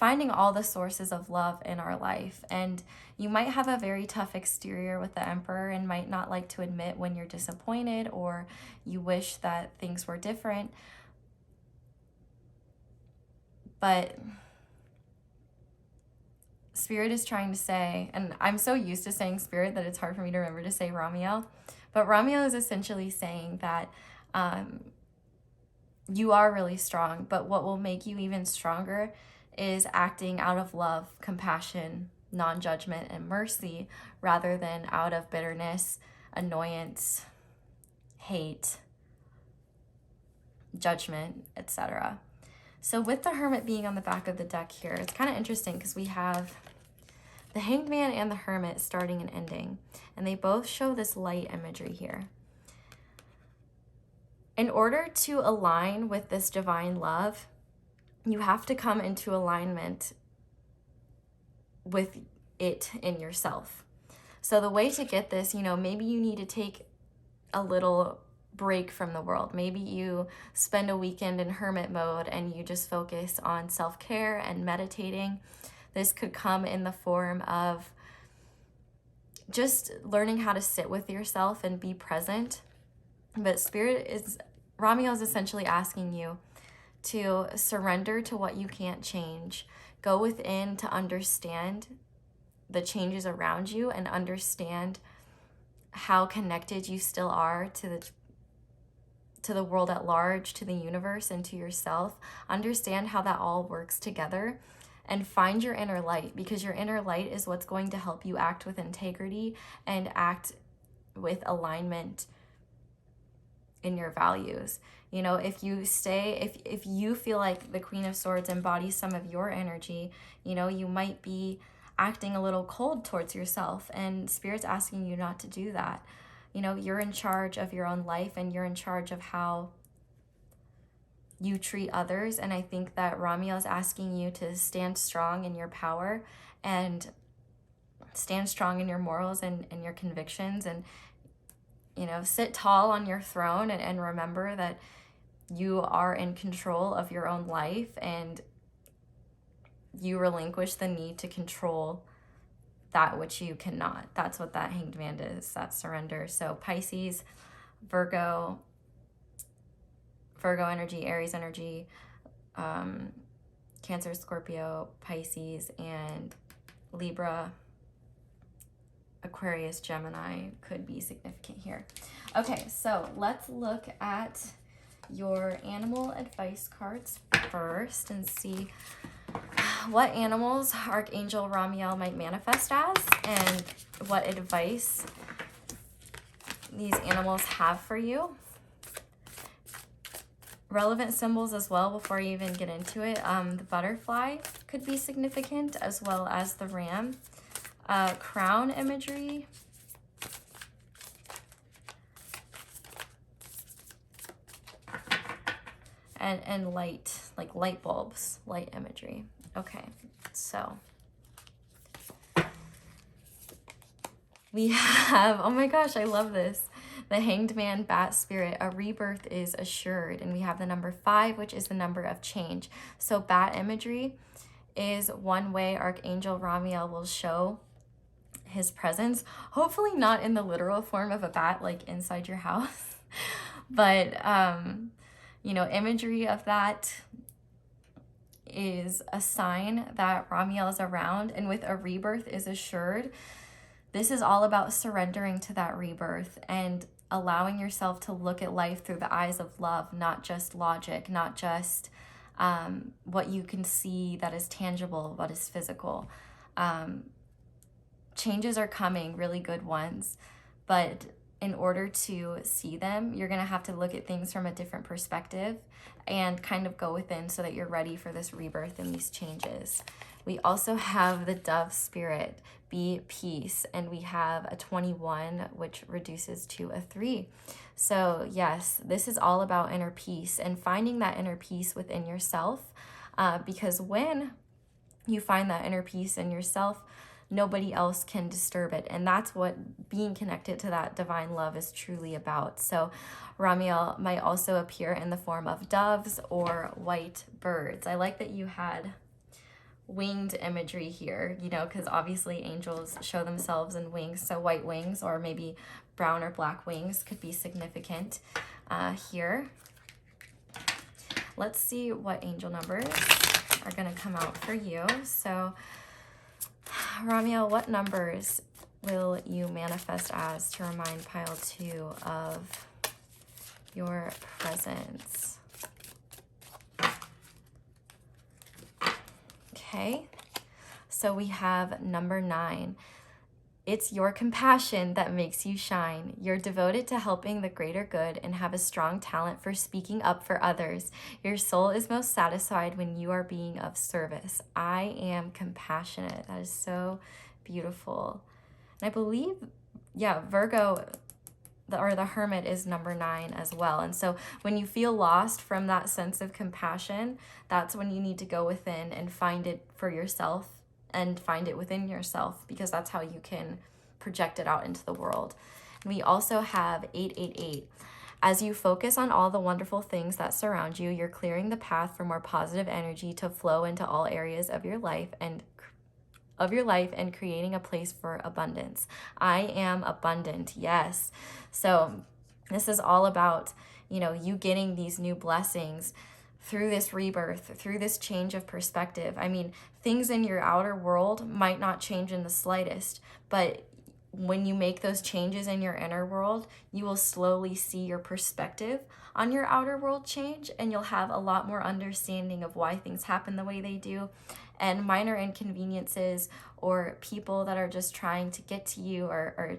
all the sources of love in our life. And you might have a very tough exterior with the Emperor and might not like to admit when you're disappointed or you wish that things were different. But Spirit is trying to say, and I'm so used to saying Spirit that it's hard for me to remember to say Ramiel, but Ramiel is essentially saying that you are really strong, but what will make you even stronger is acting out of love, compassion, non-judgment, and mercy, rather than out of bitterness, annoyance, hate, judgment, etc. So with the Hermit being on the back of the deck here, it's kind of interesting because we have the Hanged Man and the Hermit starting and ending, and they both show this light imagery here. In order to align with this divine love, you have to come into alignment with it in yourself. So the way to get this, you know, maybe you need to take a little break from the world. Maybe you spend a weekend in hermit mode and you just focus on self-care and meditating. This could come in the form of just learning how to sit with yourself and be present. But Ramiel is essentially asking you to surrender to what you can't change. Go within to understand the changes around you and understand how connected you still are to the world at large, to the universe, and to yourself. Understand how that all works together and find your inner light, because your inner light is what's going to help you act with integrity and act with alignment in your values. You know, if you feel like the Queen of Swords embodies some of your energy, you know, you might be acting a little cold towards yourself, and Spirit's asking you not to do that. You know, you're in charge of your own life and you're in charge of how you treat others. And I think that Ramiel is asking you to stand strong in your power and stand strong in your morals and your convictions, and, you know, sit tall on your throne and remember that you are in control of your own life, and you relinquish the need to control that which you cannot. That's what that Hanged Man is, that surrender. So Pisces, Virgo energy, Aries energy, Cancer, Scorpio, Pisces, and Libra, Aquarius, Gemini could be significant here. Okay, so let's look at your animal advice cards first and see what animals Archangel Ramiel might manifest as and what advice these animals have for you. Relevant symbols as well before you even get into it. The butterfly could be significant, as well as the ram. Crown imagery. And light, like light bulbs, light imagery. Okay, so we have, oh my gosh, I love this. The Hanged Man, Bat Spirit, a rebirth is assured. And we have the number 5, which is the number of change. So bat imagery is one way Archangel Ramiel will show his presence. Hopefully not in the literal form of a bat, like inside your house. But, you know, imagery of that is a sign that Ramiel is around, and with a rebirth is assured. This is all about surrendering to that rebirth and allowing yourself to look at life through the eyes of love, not just logic, not just what you can see that is tangible, what is physical. Changes are coming, really good ones, but in order to see them, you're going to have to look at things from a different perspective and kind of go within so that you're ready for this rebirth and these changes. We also have the Dove Spirit, be peace, and we have a 21, which reduces to a 3. So yes, this is all about inner peace and finding that inner peace within yourself, because when you find that inner peace in yourself, nobody else can disturb it. And that's what being connected to that divine love is truly about. So Ramiel might also appear in the form of doves or white birds. I like that you had winged imagery here, you know, because obviously angels show themselves in wings. So white wings or maybe brown or black wings could be significant here. Let's see what angel numbers are going to come out for you. So Ramiel, what numbers will you manifest as to remind pile 2 of your presence? Okay, so we have number 9. It's your compassion that makes you shine. You're devoted to helping the greater good and have a strong talent for speaking up for others. Your soul is most satisfied when you are being of service. I am compassionate. That is so beautiful. And I believe, yeah, Virgo, or the Hermit, is number 9 as well. And so when you feel lost from that sense of compassion, that's when you need to go within and find it for yourself and find it within yourself, because that's how you can project it out into the world. And we also have 888. As you focus on all the wonderful things that surround you, you're clearing the path for more positive energy to flow into all areas of your life and creating a place for abundance. I am abundant. Yes. So this is all about, you getting these new blessings through this rebirth, through this change of perspective. I mean, things in your outer world might not change in the slightest, but when you make those changes in your inner world, you will slowly see your perspective on your outer world change, and you'll have a lot more understanding of why things happen the way they do. And minor inconveniences or people that are just trying to get to you or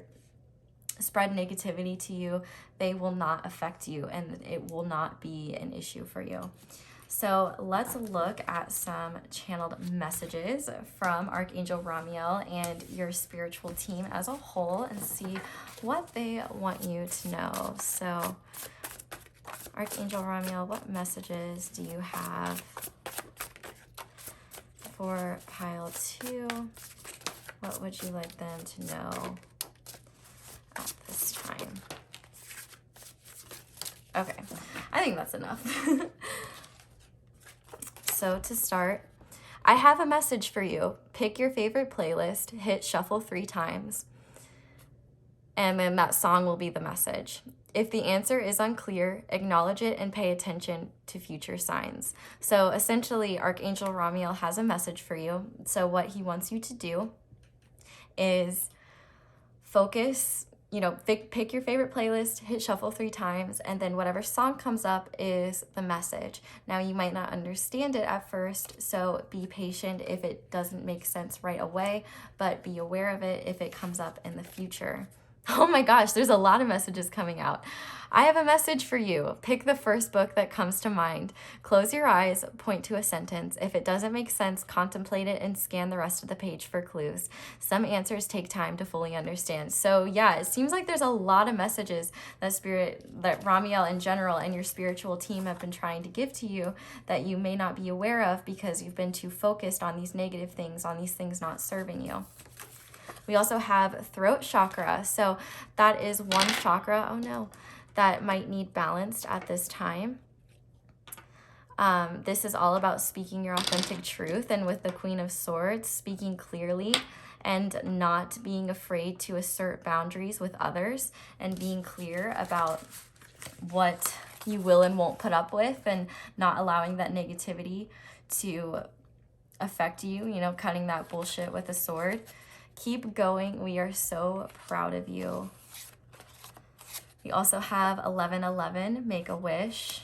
spread negativity to you, they will not affect you, and it will not be an issue for you. So let's look at some channeled messages from Archangel Ramiel and your spiritual team as a whole and see what they want you to know. So Archangel Ramiel, what messages do you have for pile 2? What would you like them to know at this time? Okay, I think that's enough. So to start, I have a message for you. Pick your favorite playlist, hit shuffle 3 times, and then that song will be the message. If the answer is unclear, acknowledge it and pay attention to future signs. So essentially, Archangel Ramiel has a message for you. So what he wants you to do is focus, pick your favorite playlist, hit shuffle 3 times, and then whatever song comes up is the message. Now, you might not understand it at first, so be patient if it doesn't make sense right away, but be aware of it if it comes up in the future. Oh my gosh, there's a lot of messages coming out. I have a message for you. Pick the first book that comes to mind. Close your eyes, point to a sentence. If it doesn't make sense, contemplate it and scan the rest of the page for clues. Some answers take time to fully understand. So yeah, it seems like there's a lot of messages that Ramiel in general and your spiritual team have been trying to give to you that you may not be aware of because you've been too focused on these negative things, on these things not serving you. We also have throat chakra. So that is one chakra, that might need balanced at this time. This is all about speaking your authentic truth, and with the Queen of Swords, speaking clearly and not being afraid to assert boundaries with others and being clear about what you will and won't put up with and not allowing that negativity to affect you, cutting that bullshit with a sword. Keep going. We are so proud of you. We also have 1111, make a wish.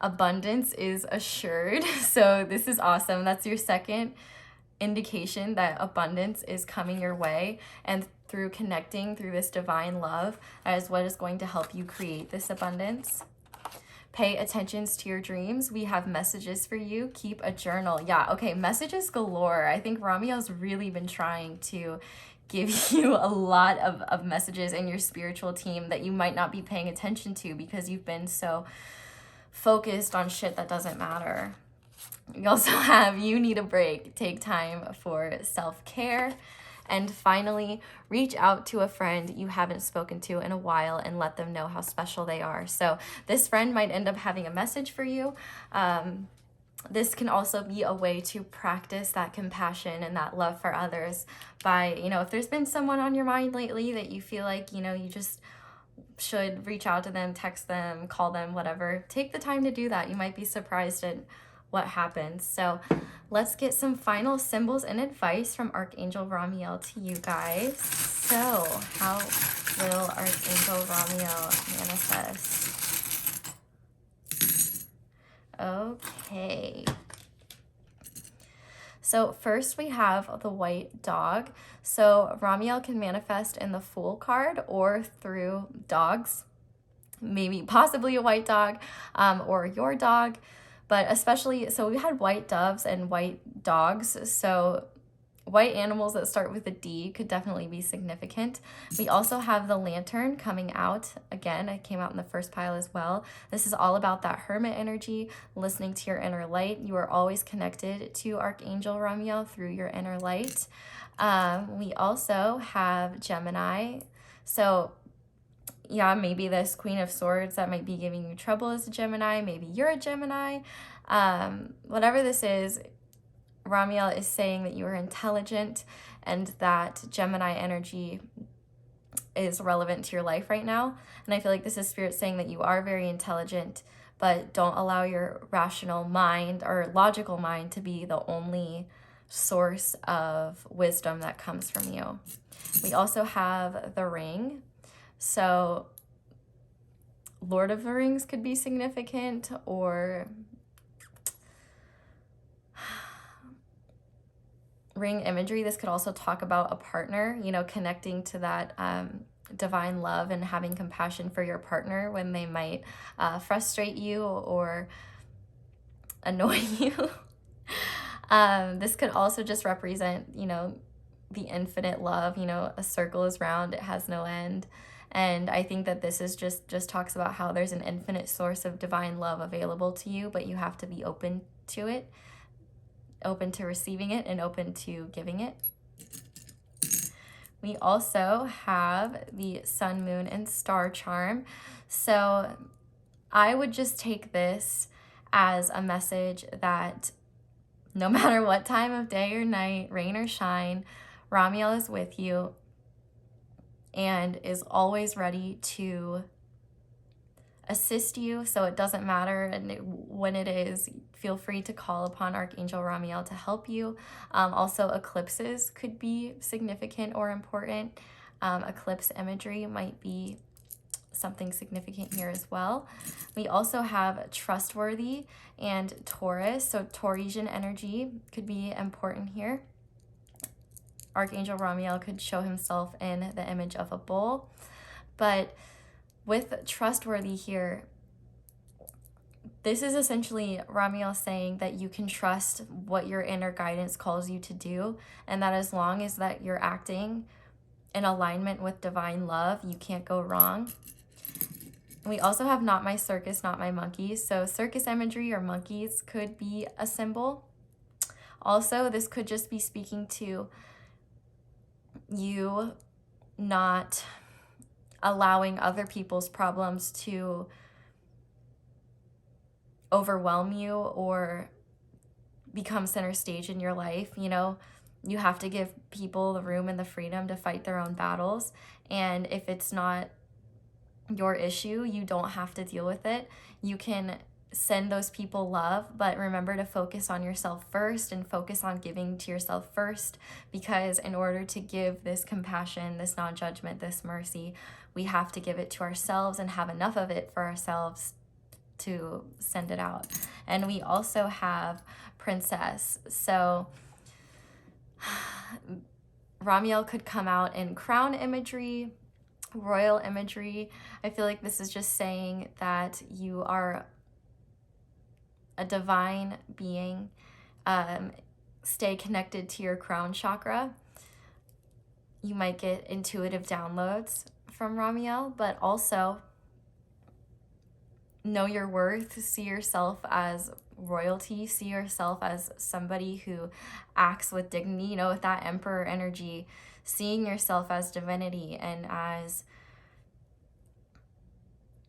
Abundance is assured. So this is awesome. That's your second indication that abundance is coming your way. And through connecting through this divine love, that is what is going to help you create this abundance. Pay attention to your dreams. We have messages for you. Keep a journal. Yeah, okay, messages galore. I think Ramiel's really been trying to give you a lot of messages in your spiritual team that you might not be paying attention to because you've been so focused on shit that doesn't matter. We also have you need a break. Take time for self-care. And finally, reach out to a friend you haven't spoken to in a while and let them know how special they are. So this friend might end up having a message for you. This can also be a way to practice that compassion and that love for others by, if there's been someone on your mind lately that you feel like, you just should reach out to them, text them, call them, whatever. Take the time to do that. You might be surprised at what happens. So let's get some final symbols and advice from Archangel Ramiel to you guys. So how will Archangel Ramiel manifest? Okay. So first we have the white dog. So Ramiel can manifest in the Fool card or through dogs, maybe possibly a white dog or your dog, but especially, so we had white doves and white dogs. So white animals that start with a D could definitely be significant. We also have the Lantern coming out. Again, it came out in the first pile as well. This is all about that hermit energy, listening to your inner light. You are always connected to Archangel Ramiel through your inner light. We also have Gemini. So yeah, maybe this Queen of Swords that might be giving you trouble is a Gemini. Maybe you're a Gemini. Whatever this is, Ramiel is saying that you are intelligent and that Gemini energy is relevant to your life right now. And I feel like this is Spirit saying that you are very intelligent, but don't allow your rational mind or logical mind to be the only source of wisdom that comes from you. We also have the Ring. So Lord of the Rings could be significant, or ring imagery. This could also talk about a partner, you know, connecting to that divine love and having compassion for your partner when they might frustrate you or annoy you. This could also just represent, you know, the infinite love. You know, a circle is round, it has no end. And I think that this is just talks about how there's an infinite source of divine love available to you, but you have to be open to it, open to receiving it, and open to giving it. We also have the Sun, Moon, and Star charm. So I would just take this as a message that no matter what time of day or night, rain or shine, Ramiel is with you and is always ready to assist you. So it doesn't matter when it is, feel free to call upon Archangel Ramiel to help you. Also, eclipses could be significant or important. Eclipse imagery might be something significant here as well. We also have trustworthy and Taurus. So Tauresian energy could be important here. Archangel Ramiel could show himself in the image of a bull. But with trustworthy here, this is essentially Ramiel saying that you can trust what your inner guidance calls you to do, and that as long as that you're acting in alignment with divine love, you can't go wrong. We also have not my circus, not my monkeys. So circus imagery or monkeys could be a symbol. Also, this could just be speaking to you not allowing other people's problems to overwhelm you or become center stage in your life. You know, you have to give people the room and the freedom to fight their own battles. And if it's not your issue, you don't have to deal with it. You can send those people love, but remember to focus on yourself first and focus on giving to yourself first, because in order to give this compassion, this non-judgment, this mercy, we have to give it to ourselves and have enough of it for ourselves to send it out. And we also have princess. So Ramiel could come out in crown imagery, royal imagery. I feel like this is just saying that you are a divine being. Stay connected to your crown chakra. You might get intuitive downloads from Ramiel, but also know your worth, see yourself as royalty, see yourself as somebody who acts with dignity, you know, with that emperor energy, seeing yourself as divinity and as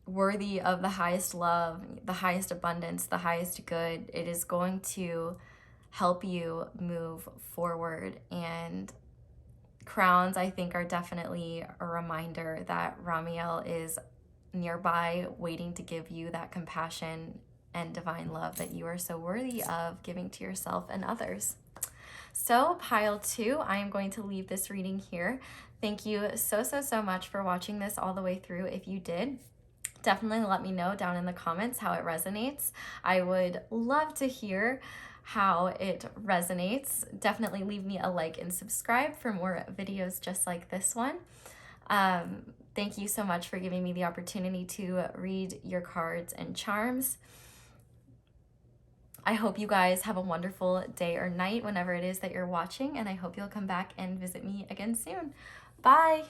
worthy of the highest love, the highest abundance, the highest good. It is going to help you move forward. And crowns, I think, are definitely a reminder that Ramiel is nearby, waiting to give you that compassion and divine love that you are so worthy of giving to yourself and others. So pile 2, I am going to leave this reading here. Thank you so much for watching this all the way through. If you did, definitely let me know down in the comments how it resonates. I would love to hear how it resonates. Definitely leave me a like and subscribe for more videos just like this one. Thank you so much for giving me the opportunity to read your cards and charms. I hope you guys have a wonderful day or night whenever it is that you're watching, and I hope you'll come back and visit me again soon. Bye!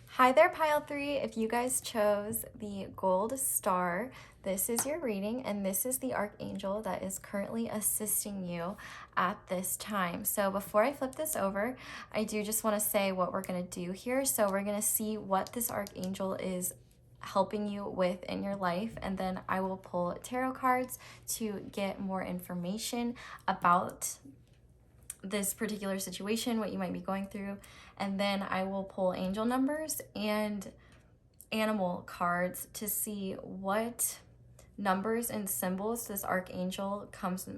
Hi there, Pile 3. If you guys chose the Gold Star, this is your reading, and this is the Archangel that is currently assisting you at this time. So before I flip this over, I do just want to say what we're going to do here. So we're going to see what this Archangel is helping you with in your life, and then I will pull tarot cards to get more information about this particular situation, what you might be going through, and then I will pull angel numbers and animal cards to see what numbers and symbols this Archangel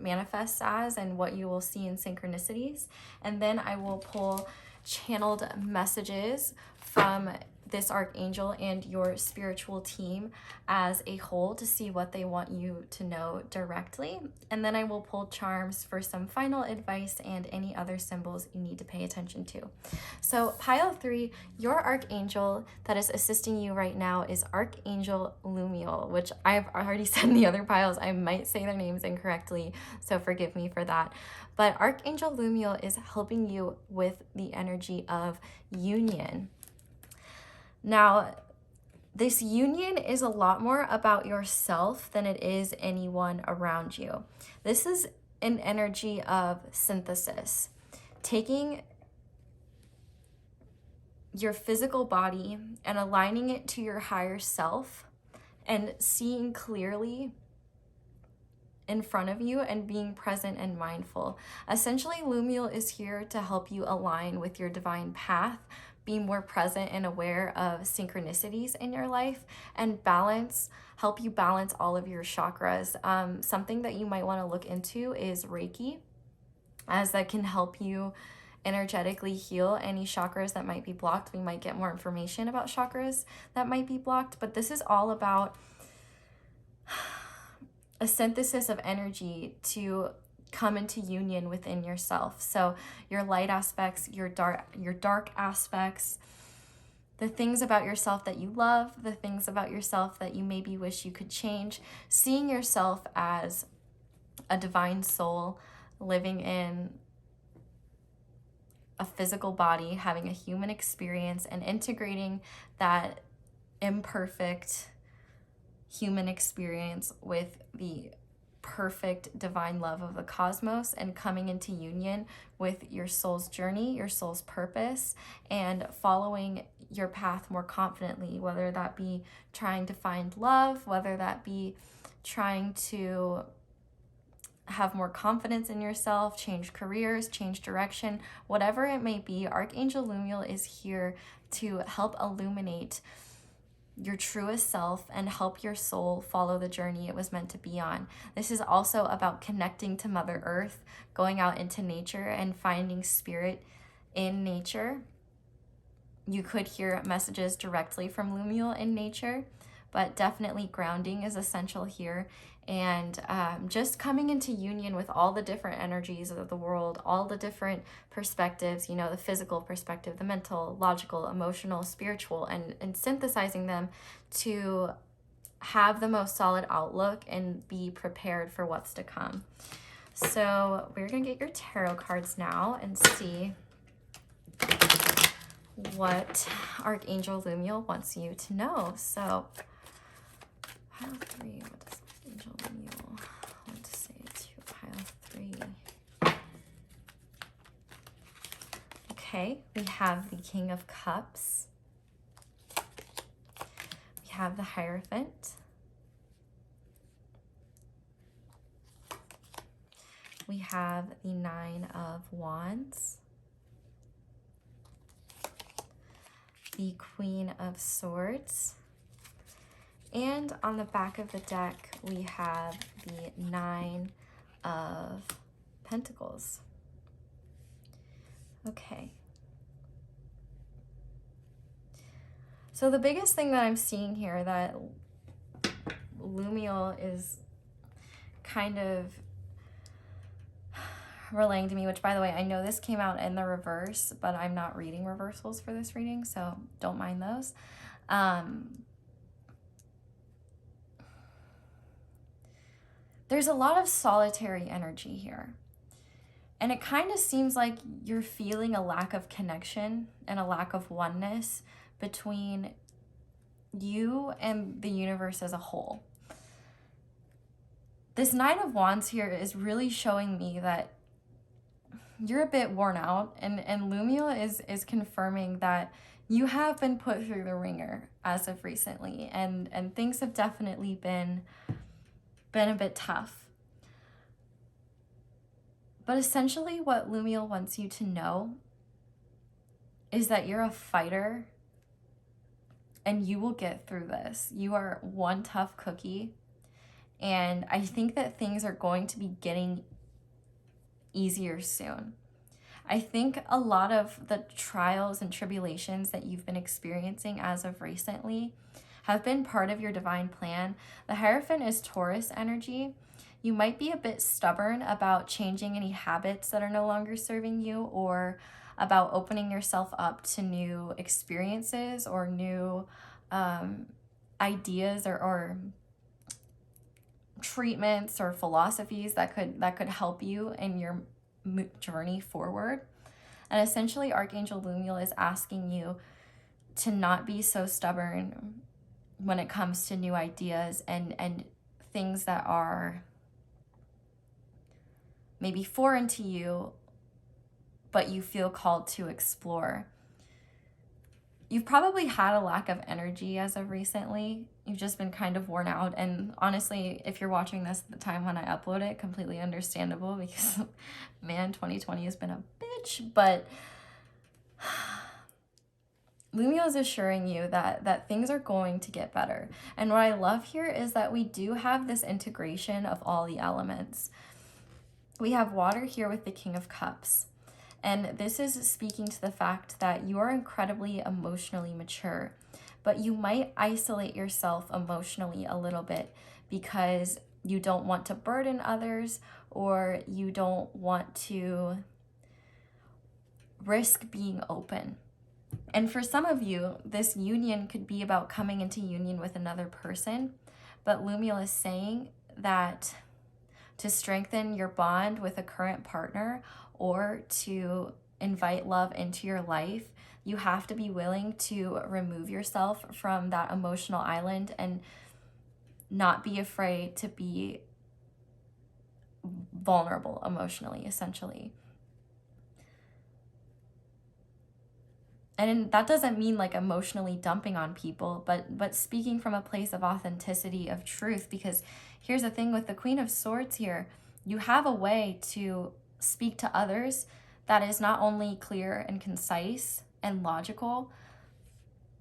manifests as, and what you will see in synchronicities. And then I will pull channeled messages from this Archangel and your spiritual team as a whole to see what they want you to know directly. And then I will pull charms for some final advice and any other symbols you need to pay attention to. So Pile 3, your Archangel that is assisting you right now is Archangel Lumiel, which I've already said in the other piles. I might say their names incorrectly, so forgive me for that. But Archangel Lumiel is helping you with the energy of union. Now, this union is a lot more about yourself than it is anyone around you. This is an energy of synthesis, taking your physical body and aligning it to your higher self and seeing clearly in front of you and being present and mindful. Essentially, Lumiel is here to help you align with your divine path, be more present and aware of synchronicities in your life, and help you balance all of your chakras. Something that you might want to look into is Reiki, as that can help you energetically heal any chakras that might be blocked. We might get more information about chakras that might be blocked, but this is all about a synthesis of energy to come into union within yourself. So your light aspects, your dark aspects, the things about yourself that you love, the things about yourself that you maybe wish you could change, seeing yourself as a divine soul living in a physical body, having a human experience, and integrating that imperfect human experience with the perfect divine love of the cosmos, and coming into union with your soul's journey, your soul's purpose, and following your path more confidently, whether that be trying to find love, whether that be trying to have more confidence in yourself, change careers, change direction, whatever it may be. Archangel Lumiel is here to help illuminate your truest self and help your soul follow the journey it was meant to be on. This is also about connecting to Mother Earth, going out into nature and finding spirit in nature. You could hear messages directly from Lumiel in nature, but definitely grounding is essential here. And just coming into union with all the different energies of the world, all the different perspectives, the physical perspective, the mental, logical, emotional, spiritual, and synthesizing them to have the most solid outlook and be prepared for what's to come. So we're going to get your tarot cards now and see what Archangel Lumiel wants you to know. So pile 3, what does Archangel Lumiel want to say to pile 3? Okay, we have the King of Cups. We have the Hierophant. We have the Nine of Wands. The Queen of Swords. And on the back of the deck, we have the Nine of Pentacles. Okay. So the biggest thing that I'm seeing here that Lumiel is kind of relaying to me, which by the way, I know this came out in the reverse, but I'm not reading reversals for this reading, so don't mind those. There's a lot of solitary energy here. And it kind of seems like you're feeling a lack of connection and a lack of oneness between you and the universe as a whole. This Nine of Wands here is really showing me that you're a bit worn out, and Lumiel is confirming that you have been put through the ringer as of recently, and things have definitely been a bit tough. But essentially what Lumiel wants you to know is that you're a fighter and you will get through this. You are one tough cookie. And I think that things are going to be getting easier soon. I think a lot of the trials and tribulations that you've been experiencing as of recently have been part of your divine plan. The Hierophant is Taurus energy. You might be a bit stubborn about changing any habits that are no longer serving you, or about opening yourself up to new experiences or new ideas or treatments or philosophies that could help you in your journey forward. And essentially Archangel Lumiel is asking you to not be so stubborn when it comes to new ideas and things that are maybe foreign to you, but you feel called to explore. You've probably had a lack of energy as of recently. You've just been kind of worn out. And honestly, if you're watching this at the time when I upload it, completely understandable, because man, 2020 has been a bitch. But Lumiel is assuring you that things are going to get better. And what I love here is that we do have this integration of all the elements. We have water here with the King of Cups. And this is speaking to the fact that you are incredibly emotionally mature, but you might isolate yourself emotionally a little bit because you don't want to burden others, or you don't want to risk being open. And for some of you, this union could be about coming into union with another person, but Lumiel is saying that to strengthen your bond with a current partner or to invite love into your life, you have to be willing to remove yourself from that emotional island and not be afraid to be vulnerable emotionally, essentially. And that doesn't mean like emotionally dumping on people, but speaking from a place of authenticity, of truth, because here's the thing with the Queen of Swords here, you have a way to speak to others that is not only clear and concise and logical,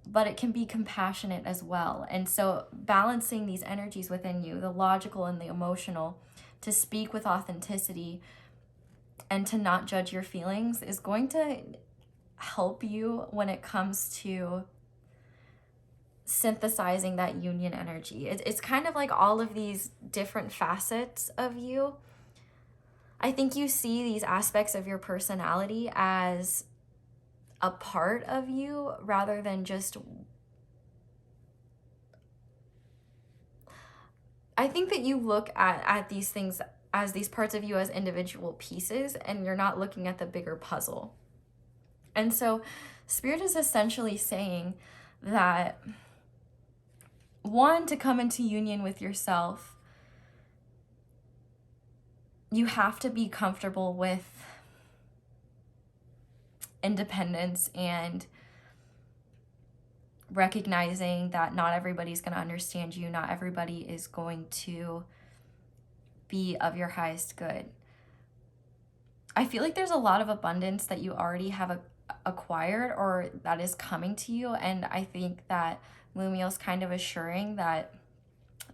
but it can be compassionate as well. And so balancing these energies within you, the logical and the emotional, to speak with authenticity and to not judge your feelings is going to help you when it comes to synthesizing that union energy. It's kind of like all of these different facets of you. I think you see these aspects of your personality as a part of you rather than just... I think that you look at these things as these parts of you as individual pieces, and you're not looking at the bigger puzzle. And so Spirit is essentially saying that, one, to come into union with yourself, you have to be comfortable with independence and recognizing that not everybody's going to understand you. Not everybody is going to be of your highest good. I feel like there's a lot of abundance that you already have acquired or that is coming to you. And I think that Lumiel's kind of assuring that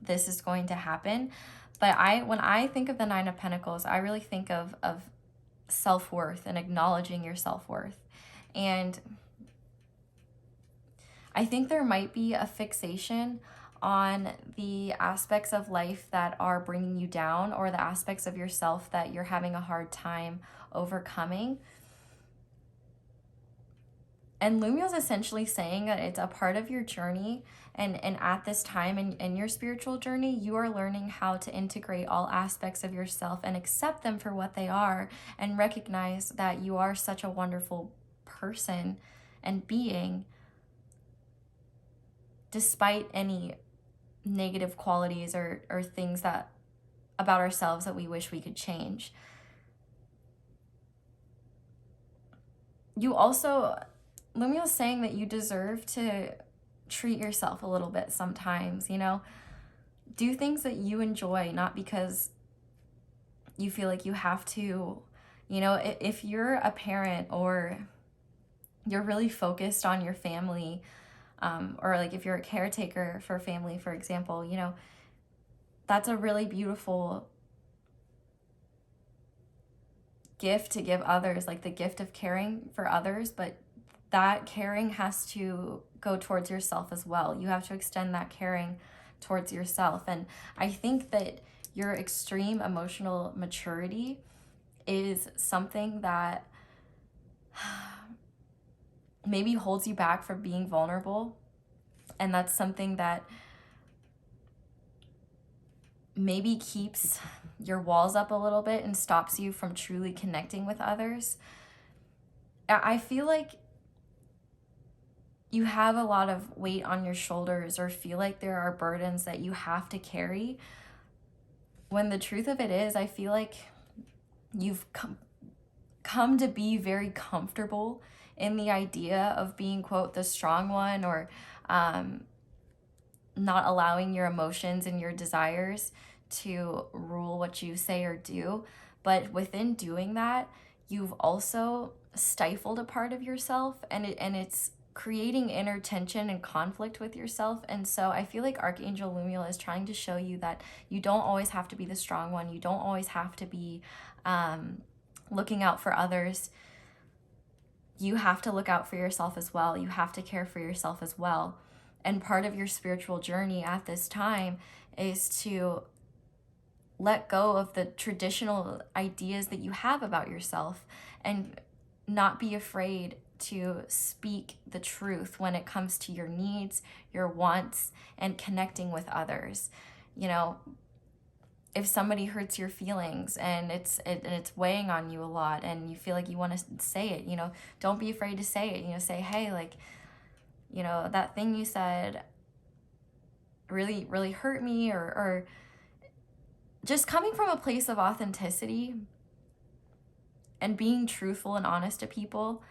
this is going to happen. But when I think of the Nine of Pentacles, I really think of self-worth and acknowledging your self-worth. And I think there might be a fixation on the aspects of life that are bringing you down, or the aspects of yourself that you're having a hard time overcoming. And Lumiel is essentially saying that it's a part of your journey. And at this time in your spiritual journey, you are learning how to integrate all aspects of yourself and accept them for what they are, and recognize that you are such a wonderful person and being, despite any negative qualities or things that about ourselves that we wish we could change. You also, Lumiel is saying that you deserve to treat yourself a little bit sometimes, you know? Do things that you enjoy, not because you feel like you have to. You know, if you're a parent or you're really focused on your family, or like if you're a caretaker for a family, for example, you know, that's a really beautiful gift to give others, like the gift of caring for others, but that caring has to go towards yourself as well. You have to extend that caring towards yourself. And I think that your extreme emotional maturity is something that maybe holds you back from being vulnerable. And that's something that maybe keeps your walls up a little bit and stops you from truly connecting with others. I feel like you have a lot of weight on your shoulders, or feel like there are burdens that you have to carry, when the truth of it is, I feel like you've come to be very comfortable in the idea of being, quote, the strong one, or not allowing your emotions and your desires to rule what you say or do. But within doing that, you've also stifled a part of yourself, and it's creating inner tension and conflict with yourself. And so I feel like Archangel Lumiel is trying to show you that you don't always have to be the strong one. You don't always have to be looking out for others. You have to look out for yourself as well. You have to care for yourself as well. And part of your spiritual journey at this time is to let go of the traditional ideas that you have about yourself, and not be afraid to speak the truth when it comes to your needs, your wants, and connecting with others. You know, if somebody hurts your feelings and it's weighing on you a lot, and you feel like you want to say it, you know, don't be afraid to say it. You know, say, hey, like, you know, that thing you said really, really hurt me, or just coming from a place of authenticity and being truthful and honest to people.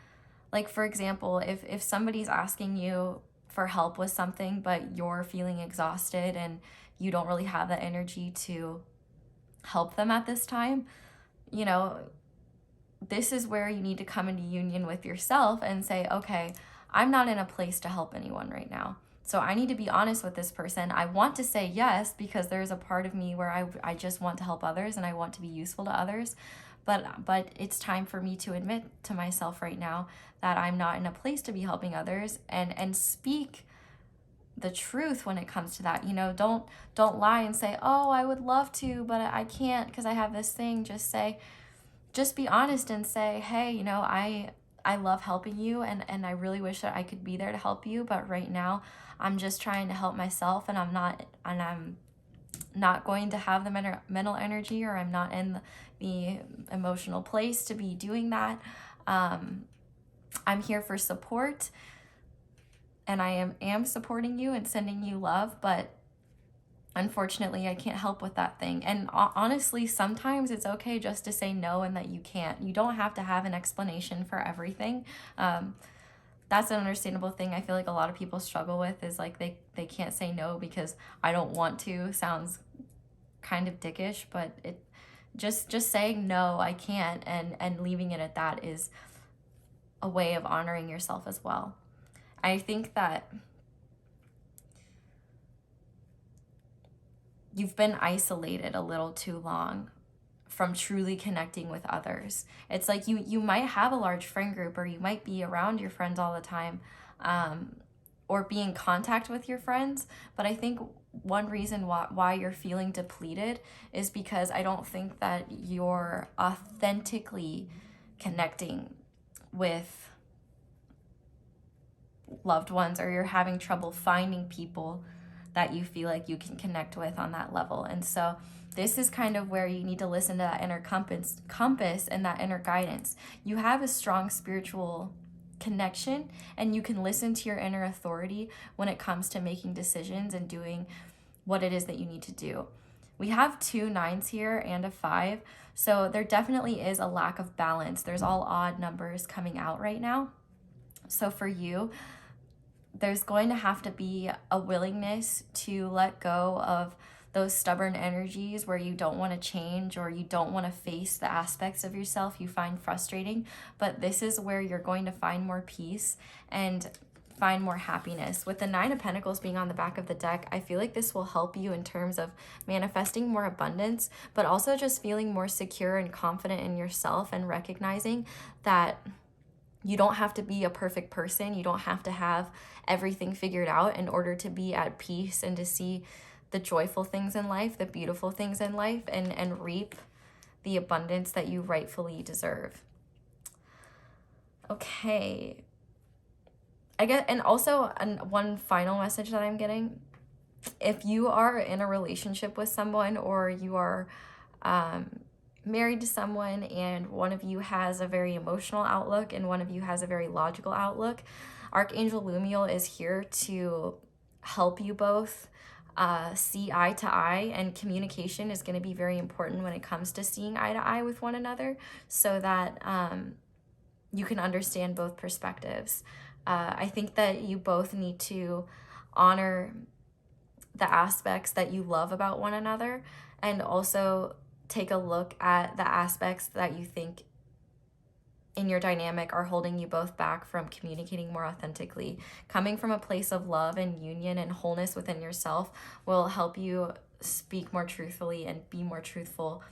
Like, for example, if somebody's asking you for help with something, but you're feeling exhausted and you don't really have the energy to help them at this time, you know, this is where you need to come into union with yourself and say, okay, I'm not in a place to help anyone right now. So I need to be honest with this person. I want to say yes, because there's a part of me where I just want to help others and I want to be useful to others. But it's time for me to admit to myself right now that I'm not in a place to be helping others, and speak the truth when it comes to that. You know, don't lie and say, oh, I would love to, but I can't because I have this thing. Just be honest and say, hey, you know, I love helping you, and I really wish that I could be there to help you, but right now I'm just trying to help myself, and I'm not going to have the mental energy, or I'm not in the emotional place to be doing that. I'm here for support, and I am supporting you and sending you love, but unfortunately I can't help with that thing. And honestly, sometimes it's okay just to say no, and that you can't. You don't have to have an explanation for everything. That's an understandable thing. I feel like a lot of people struggle with is like they can't say no because I don't want to. Sounds kind of dickish, but it just saying no, I can't, and leaving it at that is a way of honoring yourself as well. I think that you've been isolated a little too long from truly connecting with others. It's like you might have a large friend group, or you might be around your friends all the time, or be in contact with your friends. But I think one reason why you're feeling depleted is because I don't think that you're authentically connecting with loved ones, or you're having trouble finding people that you feel like you can connect with on that level. And so this is kind of where you need to listen to that inner compass and that inner guidance. You have a strong spiritual connection, and you can listen to your inner authority when it comes to making decisions and doing what it is that you need to do. We have 2 9s here and a 5, so there definitely is a lack of balance. There's all odd numbers coming out right now. So for you, there's going to have to be a willingness to let go of those stubborn energies where you don't want to change, or you don't want to face the aspects of yourself you find frustrating. But this is where you're going to find more peace and find more happiness. With the 9 of Pentacles being on the back of the deck, I feel like this will help you in terms of manifesting more abundance, but also just feeling more secure and confident in yourself, and recognizing that you don't have to be a perfect person. You don't have to have everything figured out in order to be at peace and to see the joyful things in life, the beautiful things in life, and reap the abundance that you rightfully deserve. Okay. I get, and also one final message that I'm getting. If you are in a relationship with someone, or you are married to someone, and one of you has a very emotional outlook and one of you has a very logical outlook, Archangel Lumiel is here to help you both see eye to eye, and communication is going to be very important when it comes to seeing eye to eye with one another, so that you can understand both perspectives. I think that you both need to honor the aspects that you love about one another, and also take a look at the aspects that you think in your dynamic are holding you both back from communicating more authentically. Coming from a place of love and union and wholeness within yourself will help you speak more truthfully and be more truthful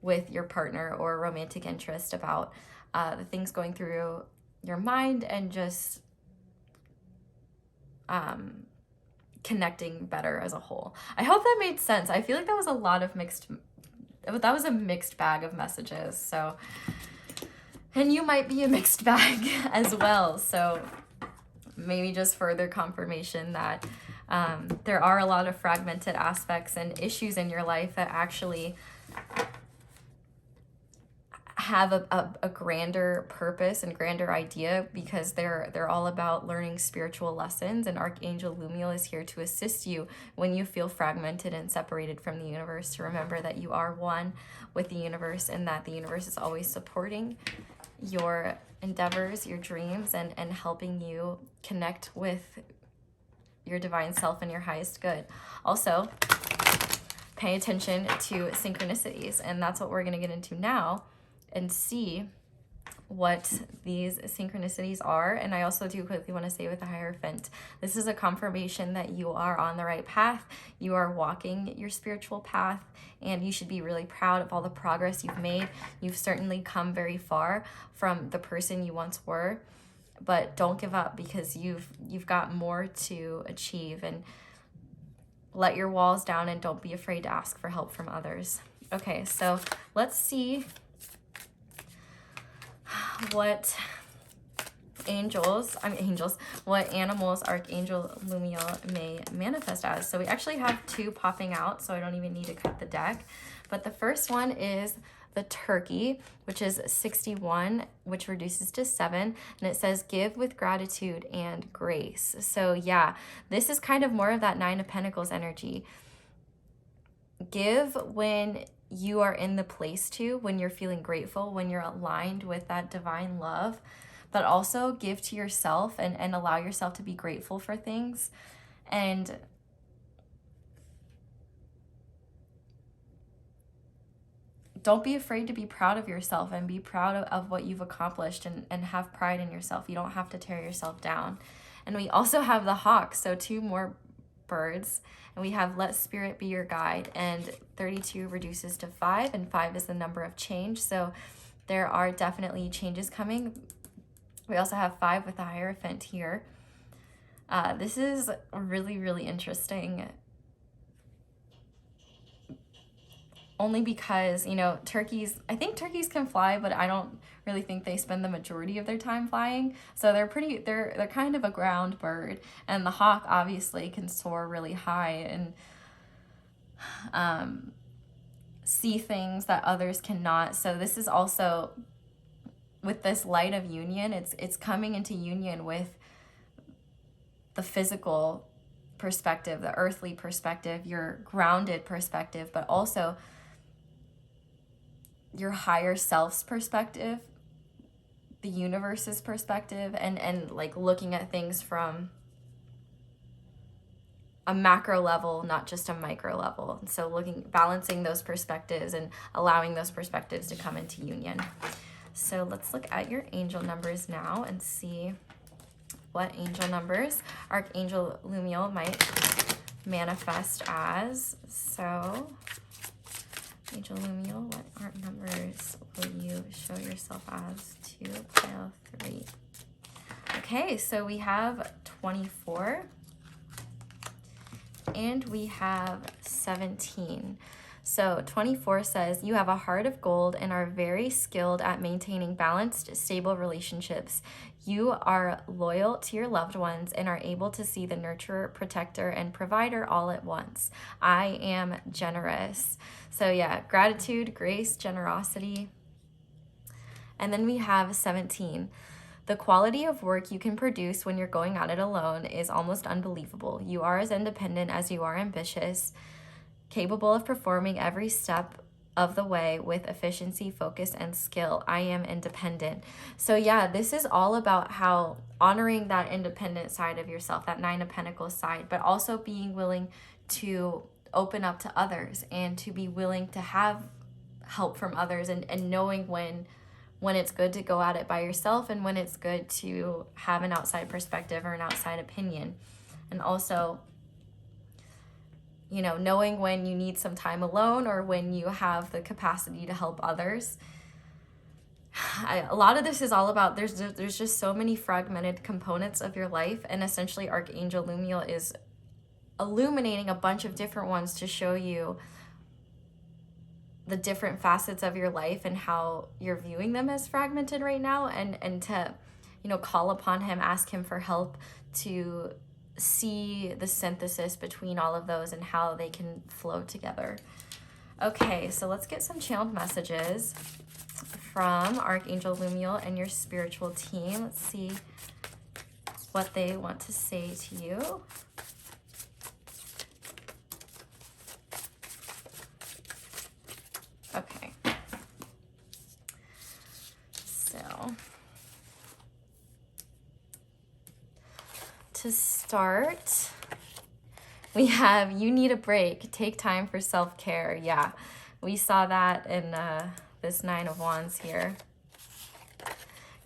with your partner or romantic interest about the things going through your mind, and just connecting better as a whole. I hope that made sense. I feel like that was a mixed bag of messages. So, and you might be a mixed bag as well. So maybe just further confirmation that there are a lot of fragmented aspects and issues in your life that actually have a grander purpose and grander idea, because they're all about learning spiritual lessons, and Archangel Lumiel is here to assist you when you feel fragmented and separated from the universe, to remember that you are one with the universe, and that the universe is always supporting your endeavors, your dreams, and helping you connect with your divine self and your highest good. Also, pay attention to synchronicities, and that's what we're going to get into now, and see what these synchronicities are. And I also do quickly want to say with the Hierophant, this is a confirmation that you are on the right path. You are walking your spiritual path, and you should be really proud of all the progress you've made. You've certainly come very far from the person you once were, but don't give up, because you've got more to achieve, and let your walls down and don't be afraid to ask for help from others. Okay, so let's see what what animals Archangel Lumiel may manifest as. So we actually have 2 popping out, so I don't even need to cut the deck. But the first one is the turkey, which is 61, which reduces to 7, and it says give with gratitude and grace. So yeah, this is kind of more of that 9 of Pentacles energy. Give when you are in the place to, when you're feeling grateful, when you're aligned with that divine love, but also give to yourself and allow yourself to be grateful for things. And don't be afraid to be proud of yourself, and be proud of what you've accomplished, and have pride in yourself. You don't have to tear yourself down. And we also have the hawk, so 2 more birds, and we have let spirit be your guide, and 32 reduces to 5, and 5 is the number of change, so there are definitely changes coming. We also have 5 with the Hierophant here. This is really, really interesting. Only because, you know, I think turkeys can fly, but I don't really think they spend the majority of their time flying. So they're kind of a ground bird. And the hawk obviously can soar really high and see things that others cannot. So this is also, with this light of union, it's coming into union with the physical perspective, the earthly perspective, your grounded perspective, but also your higher self's perspective, the universe's perspective, and like looking at things from a macro level, not just a micro level. So balancing those perspectives and allowing those perspectives to come into union. So let's look at your angel numbers now and see what angel numbers Archangel Lumiel might manifest as. So Angel Lumiel, what art numbers will you show yourself as to pile 3? Okay, so we have 24 and we have 17. So 24 says, you have a heart of gold and are very skilled at maintaining balanced, stable relationships. You are loyal to your loved ones and are able to see the nurturer, protector, and provider all at once. I am generous. So yeah, gratitude, grace, generosity. And then we have 17. The quality of work you can produce when you're going at it alone is almost unbelievable. You are as independent as you are ambitious, capable of performing every step of the way with efficiency, focus, and skill. I am independent. So yeah, this is all about how honoring that independent side of yourself, that 9 of Pentacles side, but also being willing to open up to others and to be willing to have help from others, and knowing when it's good to go at it by yourself and when it's good to have an outside perspective or an outside opinion. And also, you know, knowing when you need some time alone or when you have the capacity to help others. A lot of this is all about, there's just so many fragmented components of your life, and essentially Archangel Lumiel is illuminating a bunch of different ones to show you the different facets of your life and how you're viewing them as fragmented right now, and to, you know, call upon him, ask him for help to see the synthesis between all of those and how they can flow together. Okay, so let's get some channeled messages from Archangel Lumiel and your spiritual team. Let's see what they want to say to you. Okay. So to start, we have, you need a break. Take time for self-care. Yeah, we saw that in this 9 of Wands here.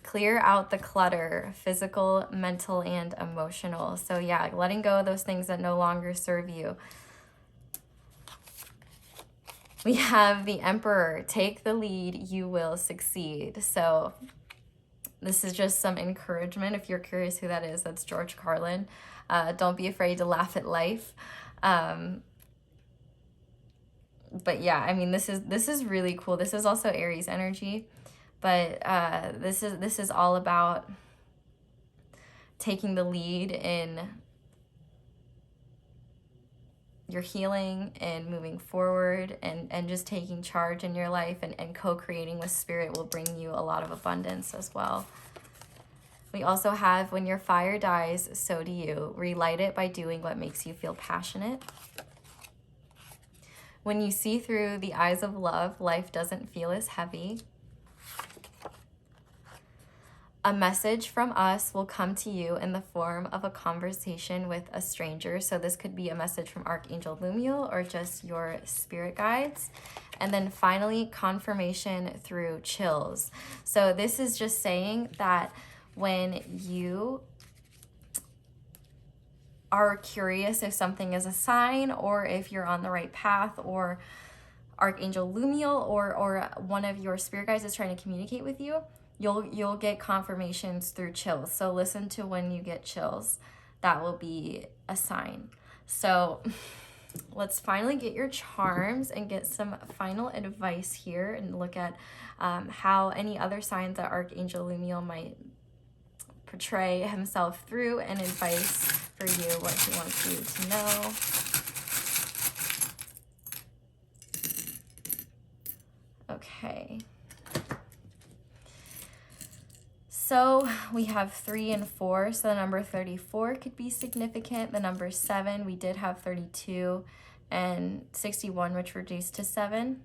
Clear out the clutter, physical, mental, and emotional. So yeah, letting go of those things that no longer serve you. We have the Emperor. Take the lead, you will succeed. So this is just some encouragement. If you're curious who that is, that's George Carlin. Don't be afraid to laugh at life. But yeah, I mean, this is really cool. This is also Aries energy, but this is all about taking the lead in your healing and moving forward, and just taking charge in your life, and co-creating with spirit will bring you a lot of abundance as well. We also have, when your fire dies, so do you. Relight it by doing what makes you feel passionate. When you see through the eyes of love, life doesn't feel as heavy. A message from us will come to you in the form of a conversation with a stranger. So this could be a message from Archangel Lumiel or just your spirit guides. And then finally, confirmation through chills. So this is just saying that when you are curious if something is a sign or if you're on the right path, or Archangel Lumiel or one of your spirit guides is trying to communicate with you, you'll get confirmations through chills. So listen to when you get chills. that will be a sign. So let's finally get your charms and get some final advice here and look at how any other signs that Archangel Lumiel might portray himself through, and advice for you, what he wants you to know. Okay. So we have 3 and 4, so the number 34 could be significant. The number 7, we did have 32 and 61, which reduced to 7.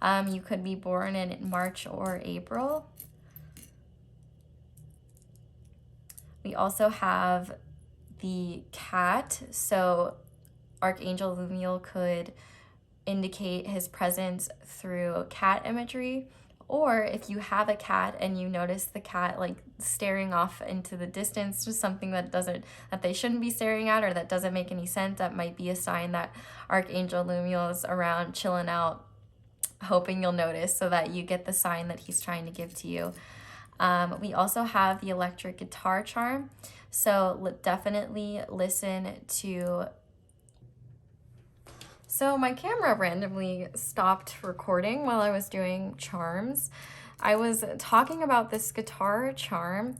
You could be born in March or April. We also have the cat, so Archangel Lumiel could indicate his presence through cat imagery. Or if you have a cat and you notice the cat like staring off into the distance, just something that they shouldn't be staring at, or that doesn't make any sense, that might be a sign that Archangel Lumiel is around chilling out, hoping you'll notice, so that you get the sign that he's trying to give to you. We also have the electric guitar charm, so definitely listen to... So my camera randomly stopped recording while I was doing charms. I was talking about this guitar charm,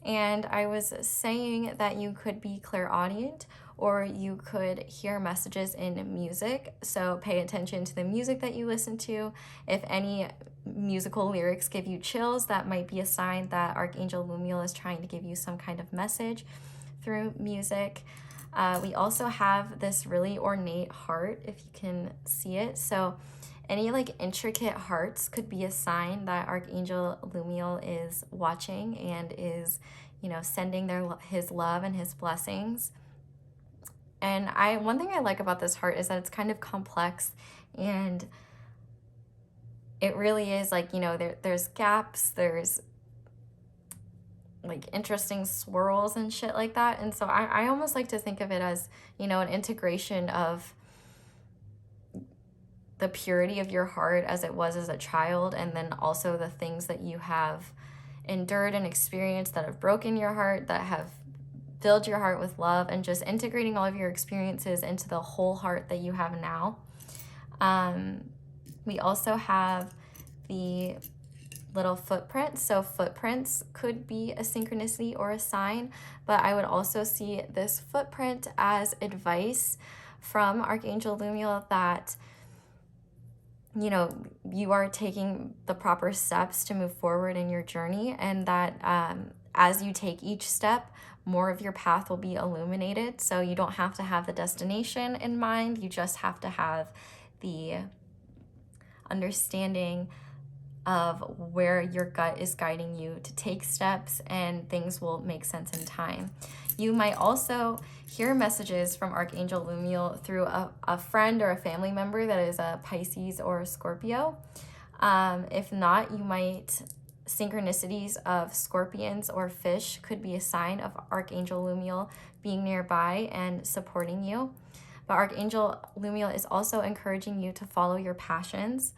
and I was saying that you could be clairaudient, or you could hear messages in music. So pay attention to the music that you listen to. If any musical lyrics give you chills, that might be a sign that Archangel Lumiel is trying to give you some kind of message through music. We also have this really ornate heart, if you can see it. So any like intricate hearts could be a sign that Archangel Lumiel is watching and is, you know, sending his love and his blessings. And one thing I like about this heart is that it's kind of complex, and it really is like, you know, there's gaps, there's like interesting swirls and shit like that. And so I almost like to think of it as, you know, an integration of the purity of your heart as it was as a child, and then also the things that you have endured and experienced that have broken your heart, that have filled your heart with love, and just integrating all of your experiences into the whole heart that you have now. We also have the little footprints. So footprints could be a synchronicity or a sign, but I would also see this footprint as advice from Archangel Lumiel that, you know, you are taking the proper steps to move forward in your journey, and that as you take each step, more of your path will be illuminated. So you don't have to have the destination in mind, you just have to have the understanding of where your gut is guiding you to take steps, and things will make sense in time. You might also hear messages from Archangel Lumiel through a friend or a family member that is a Pisces or a Scorpio. If not, you might... synchronicities of scorpions or fish could be a sign of Archangel Lumiel being nearby and supporting you. But Archangel Lumiel is also encouraging you to follow your passions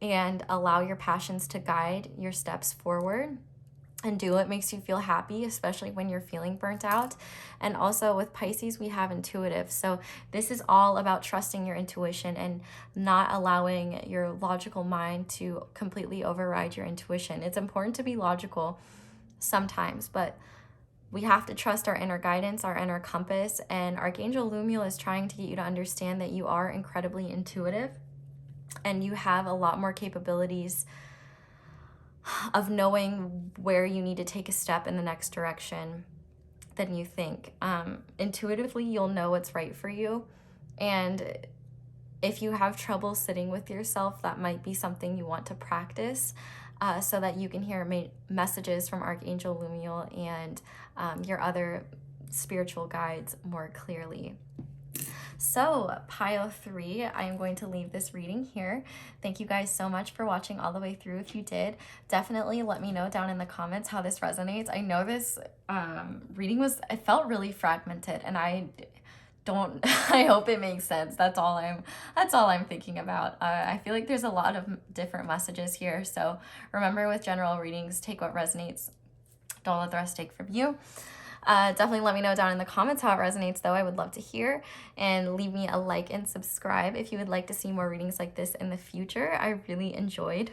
and allow your passions to guide your steps forward, and do what makes you feel happy, especially when you're feeling burnt out. And also with Pisces, we have intuitive. So this is all about trusting your intuition and not allowing your logical mind to completely override your intuition. It's important to be logical sometimes, but we have to trust our inner guidance, our inner compass. And Archangel Lumiel is trying to get you to understand that you are incredibly intuitive, and you have a lot more capabilities of knowing where you need to take a step in the next direction than you think. Intuitively, you'll know what's right for you. And if you have trouble sitting with yourself, that might be something you want to practice, so that you can hear messages from Archangel Lumiel and your other spiritual guides more clearly. So pile 3, I am going to leave this reading here. Thank you guys so much for watching all the way through. If you did, definitely let me know down in the comments how this resonates. I know this reading it felt really fragmented, and I hope it makes sense. That's all I'm thinking about. I feel like there's a lot of different messages here. So remember, with general readings, take what resonates. Don't let the rest take from you. Definitely let me know down in the comments how it resonates, though. I would love to hear. And leave me a like and subscribe if you would like to see more readings like this in the future. I really enjoyed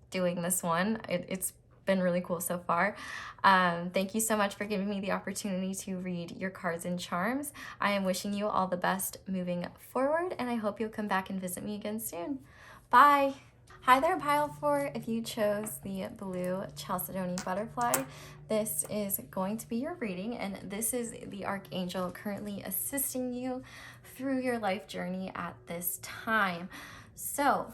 doing this one. It's been really cool so far. Thank you so much for giving me the opportunity to read your cards and charms. I am wishing you all the best moving forward, and I hope you'll come back and visit me again soon. Bye. Hi there, Pile 4. If you chose the blue Chalcedony butterfly, this is going to be your reading, and this is the Archangel currently assisting you through your life journey at this time. So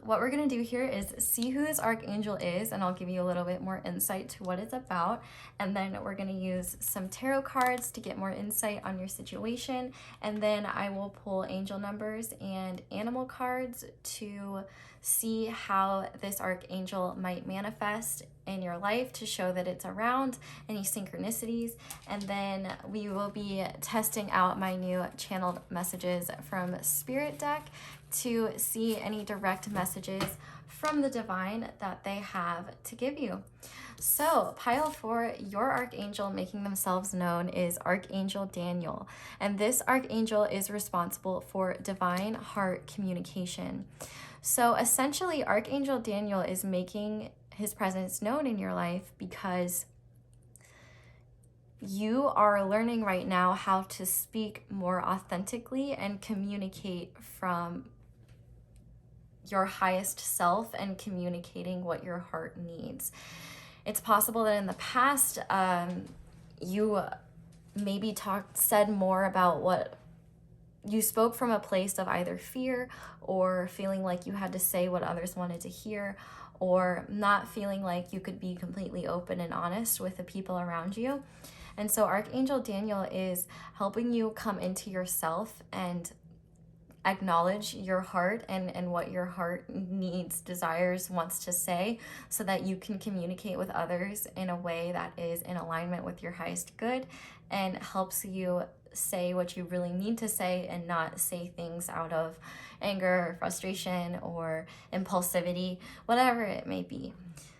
what we're going to do here is see who this Archangel is, and I'll give you a little bit more insight to what it's about. And then we're going to use some tarot cards to get more insight on your situation. And then I will pull angel numbers and animal cards to see how this Archangel might manifest in your life to show that it's around, any synchronicities. And then we will be testing out my new channeled messages from Spirit deck to see any direct messages from the divine that they have to give you. So Pile 4, your Archangel making themselves known is Archangel Daniel. And this Archangel is responsible for divine heart communication. So essentially, Archangel Daniel is making his presence known in your life because you are learning right now how to speak more authentically and communicate from your highest self and communicating what your heart needs. It's possible that in the past, you maybe said more about what you spoke from a place of either fear or feeling like you had to say what others wanted to hear, or not feeling like you could be completely open and honest with the people around you. And so Archangel Daniel is helping you come into yourself and acknowledge your heart and what your heart needs, desires, wants to say, so that you can communicate with others in a way that is in alignment with your highest good and helps you say what you really need to say and not say things out of anger or frustration or impulsivity, whatever it may be.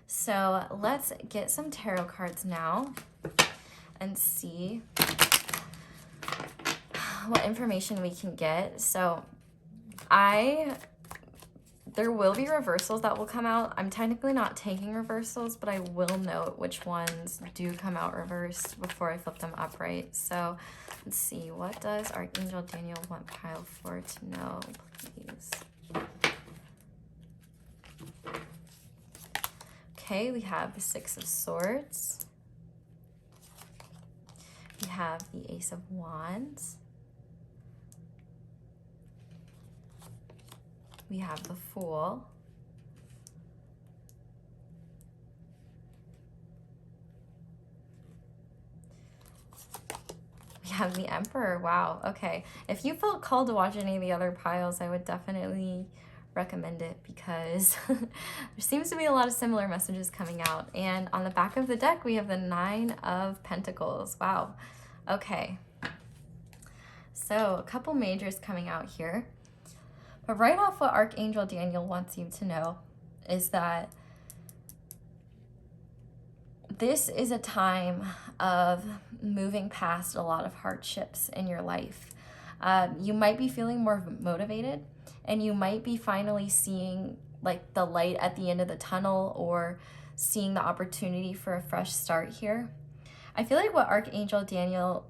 So let's get some tarot cards now and see what information we can get. So there will be reversals that will come out. I'm technically not taking reversals, but I will note which ones do come out reversed before I flip them upright. So let's see, what does Archangel Daniel want Pile 4 to know, please? Okay, we have the Six of Swords. We have the Ace of Wands. We have the Fool. We have the Emperor. Wow, okay. If you felt called to watch any of the other piles, I would definitely recommend it because there seems to be a lot of similar messages coming out. And on the back of the deck, we have the Nine of Pentacles. Wow, okay. So a couple majors coming out here. But right off, what Archangel Daniel wants you to know is that this is a time of moving past a lot of hardships in your life. You might be feeling more motivated, and you might be finally seeing like the light at the end of the tunnel, or seeing the opportunity for a fresh start here. I feel like what Archangel Daniel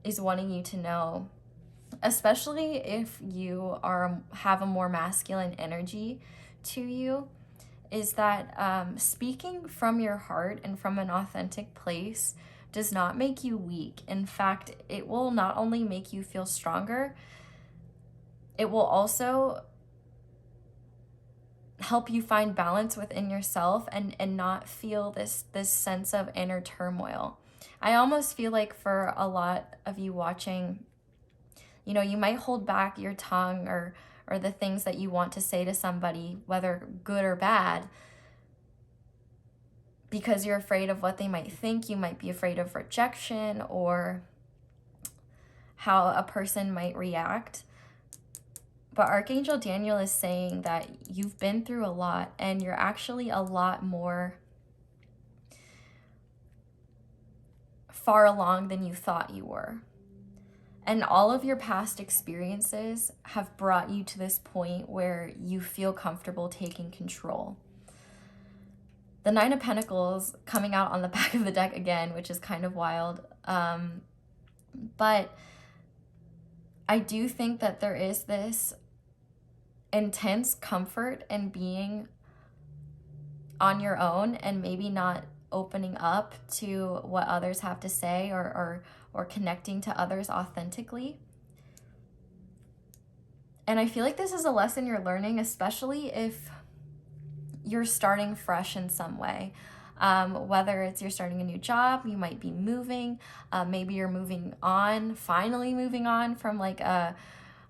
is wanting you to know, especially if you have a more masculine energy to you, is that speaking from your heart and from an authentic place does not make you weak. In fact, it will not only make you feel stronger, it will also help you find balance within yourself and not feel this sense of inner turmoil. I almost feel like for a lot of you watching, you know, you might hold back your tongue or the things that you want to say to somebody, whether good or bad, because you're afraid of what they might think. You might be afraid of rejection or how a person might react. But Archangel Daniel is saying that you've been through a lot, and you're actually a lot more far along than you thought you were. And all of your past experiences have brought you to this point where you feel comfortable taking control. The Nine of Pentacles coming out on the back of the deck again, which is kind of wild. But I do think that there is this intense comfort in being on your own and maybe not opening up to what others have to say or connecting to others authentically. And I feel like this is a lesson you're learning, especially if you're starting fresh in some way. Whether it's you're starting a new job, you might be moving, maybe you're moving on, finally moving on from like an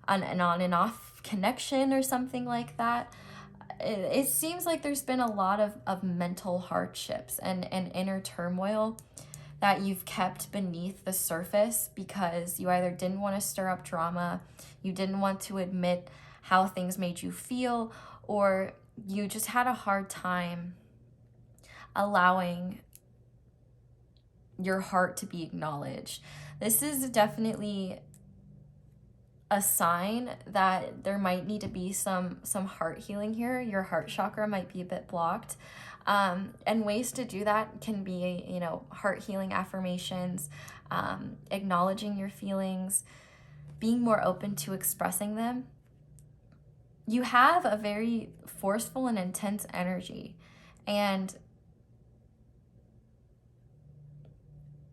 on and off connection or something like that. It seems like there's been a lot of mental hardships and inner turmoil that you've kept beneath the surface because you either didn't want to stir up drama, you didn't want to admit how things made you feel, or you just had a hard time allowing your heart to be acknowledged. This is definitely a sign that there might need to be some heart healing here. Your heart chakra might be a bit blocked. And ways to do that can be, you know, heart healing affirmations, acknowledging your feelings, being more open to expressing them. You have a very forceful and intense energy. And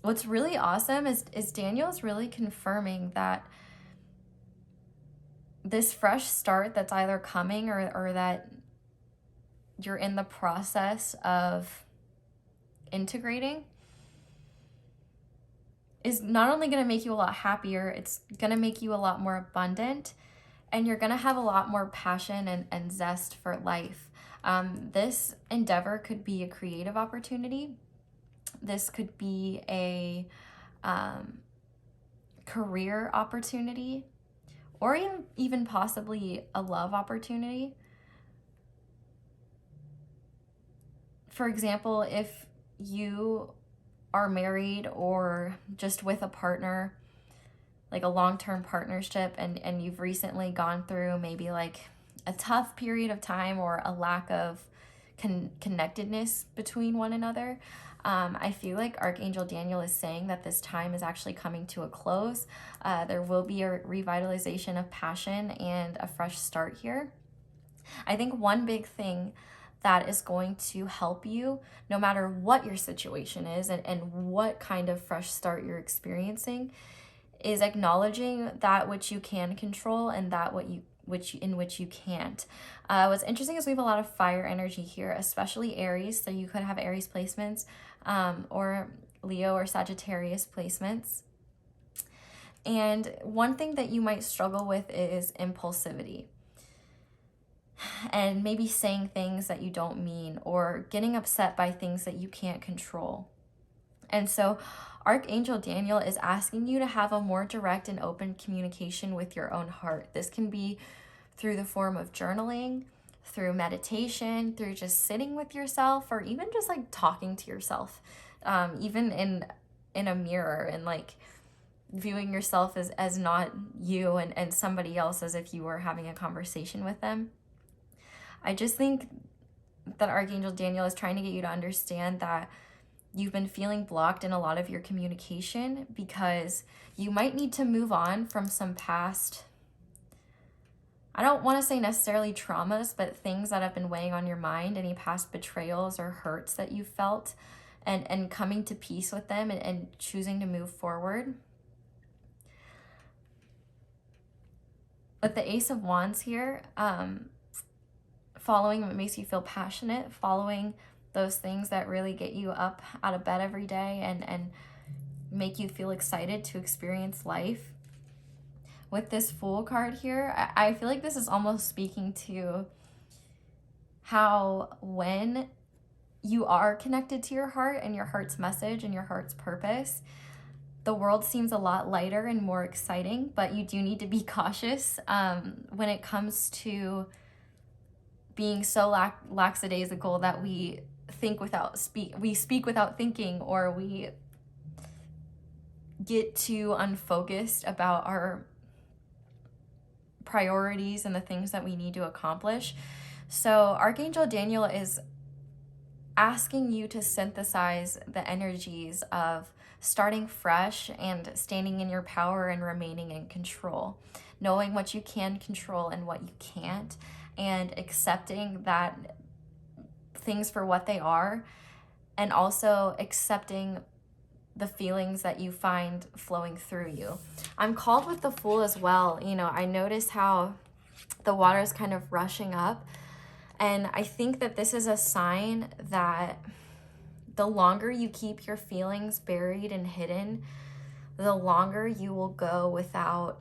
what's really awesome is Daniel's really confirming that this fresh start that's either coming or that you're in the process of integrating is not only going to make you a lot happier, it's going to make you a lot more abundant, and you're going to have a lot more passion and zest for life. This endeavor could be a creative opportunity. This could be a career opportunity, or even possibly a love opportunity. For example, if you are married or just with a partner, like a long-term partnership, and you've recently gone through maybe like a tough period of time or a lack of connectedness between one another, I feel like Archangel Daniel is saying that this time is actually coming to a close. There will be a revitalization of passion and a fresh start here. I think one big thing that is going to help you, no matter what your situation is and what kind of fresh start you're experiencing, is acknowledging that which you can control and that which you can't. What's interesting is we have a lot of fire energy here, especially Aries. So you could have Aries placements or Leo or Sagittarius placements. And one thing that you might struggle with is impulsivity, and maybe saying things that you don't mean or getting upset by things that you can't control. And so Archangel Daniel is asking you to have a more direct and open communication with your own heart. This can be through the form of journaling, through meditation, through just sitting with yourself, or even just like talking to yourself, even in a mirror, and like viewing yourself as not you and somebody else, as if you were having a conversation with them. I just think that Archangel Daniel is trying to get you to understand that you've been feeling blocked in a lot of your communication because you might need to move on from some past, I don't want to say necessarily traumas, but things that have been weighing on your mind, any past betrayals or hurts that you felt, and coming to peace with them and choosing to move forward. With the Ace of Wands here, following what makes you feel passionate, following those things that really get you up out of bed every day and make you feel excited to experience life. With this Fool card here, I feel like this is almost speaking to how when you are connected to your heart and your heart's message and your heart's purpose, the world seems a lot lighter and more exciting, but you do need to be cautious when it comes to being so lackadaisical that we speak without thinking, or we get too unfocused about our priorities and the things that we need to accomplish. So Archangel Daniel is asking you to synthesize the energies of starting fresh and standing in your power and remaining in control, knowing what you can control and what you can't, and accepting that things for what they are, and also accepting the feelings that you find flowing through you. I'm called with the Fool as well. You know, I notice how the water is kind of rushing up, and I think that this is a sign that the longer you keep your feelings buried and hidden, the longer you will go without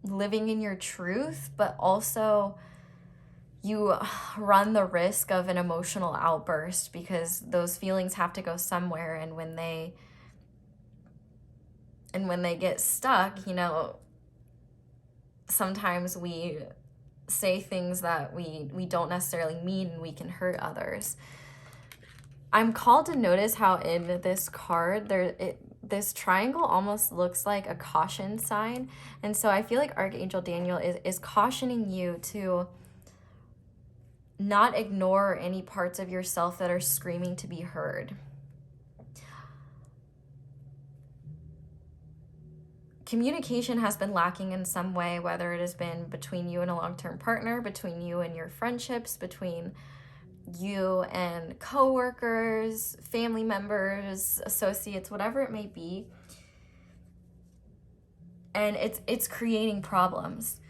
living in your truth, but also you run the risk of an emotional outburst because those feelings have to go somewhere, and when they get stuck, you know, sometimes we say things that we don't necessarily mean, and we can hurt others. I'm called to notice how in this card this triangle almost looks like a caution sign, and so I feel like Archangel Daniel is cautioning you to not ignore any parts of yourself that are screaming to be heard. Communication has been lacking in some way, whether it has been between you and a long-term partner, between you and your friendships, between you and coworkers, family members, associates, whatever it may be. And it's creating problems.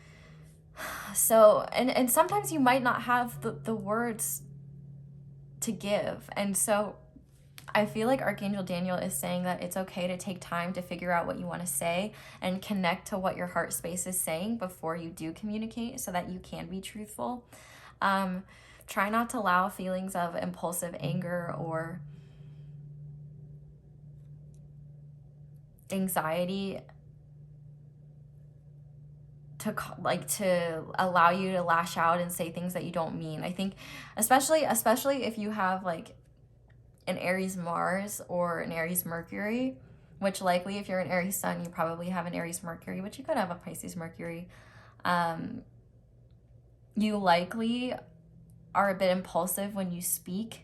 So, and sometimes you might not have the words to give. And so I feel like Archangel Daniel is saying that it's okay to take time to figure out what you want to say and connect to what your heart space is saying before you do communicate, so that you can be truthful. Try not to allow feelings of impulsive anger or anxiety to allow you to lash out and say things that you don't mean. I think especially if you have like an Aries Mars or an Aries Mercury, which likely if you're an Aries Sun, you probably have an Aries Mercury, which you could have a Pisces Mercury. You likely are a bit impulsive when you speak,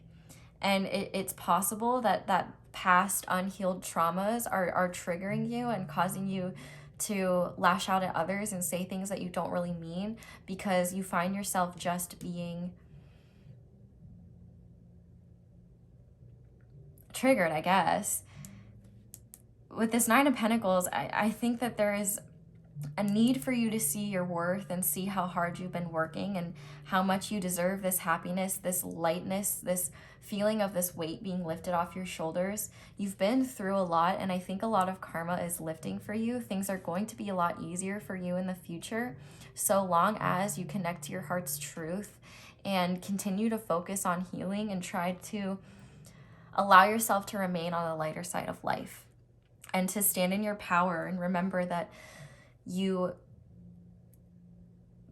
and it's possible that past unhealed traumas are triggering you and causing you to lash out at others and say things that you don't really mean, because you find yourself just being triggered, I guess. With this Nine of Pentacles, I think that there is a need for you to see your worth and see how hard you've been working and how much you deserve this happiness, this lightness, this feeling of this weight being lifted off your shoulders. You've been through a lot, and I think a lot of karma is lifting for you. Things are going to be a lot easier for you in the future, so long as you connect to your heart's truth and continue to focus on healing and try to allow yourself to remain on the lighter side of life and to stand in your power, and remember that you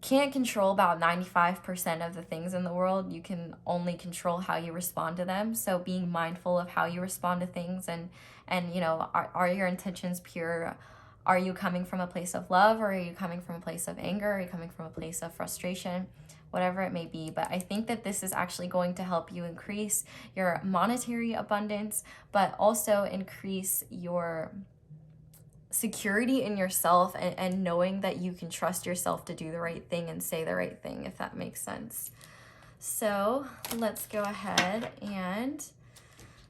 can't control about 95% of the things in the world. You can only control how you respond to them. So being mindful of how you respond to things, and you know, are your intentions pure? Are you coming from a place of love, or are you coming from a place of anger? Are you coming from a place of frustration? Whatever it may be. But I think that this is actually going to help you increase your monetary abundance, but also increase your security in yourself, and knowing that you can trust yourself to do the right thing and say the right thing, if that makes sense. So let's go ahead and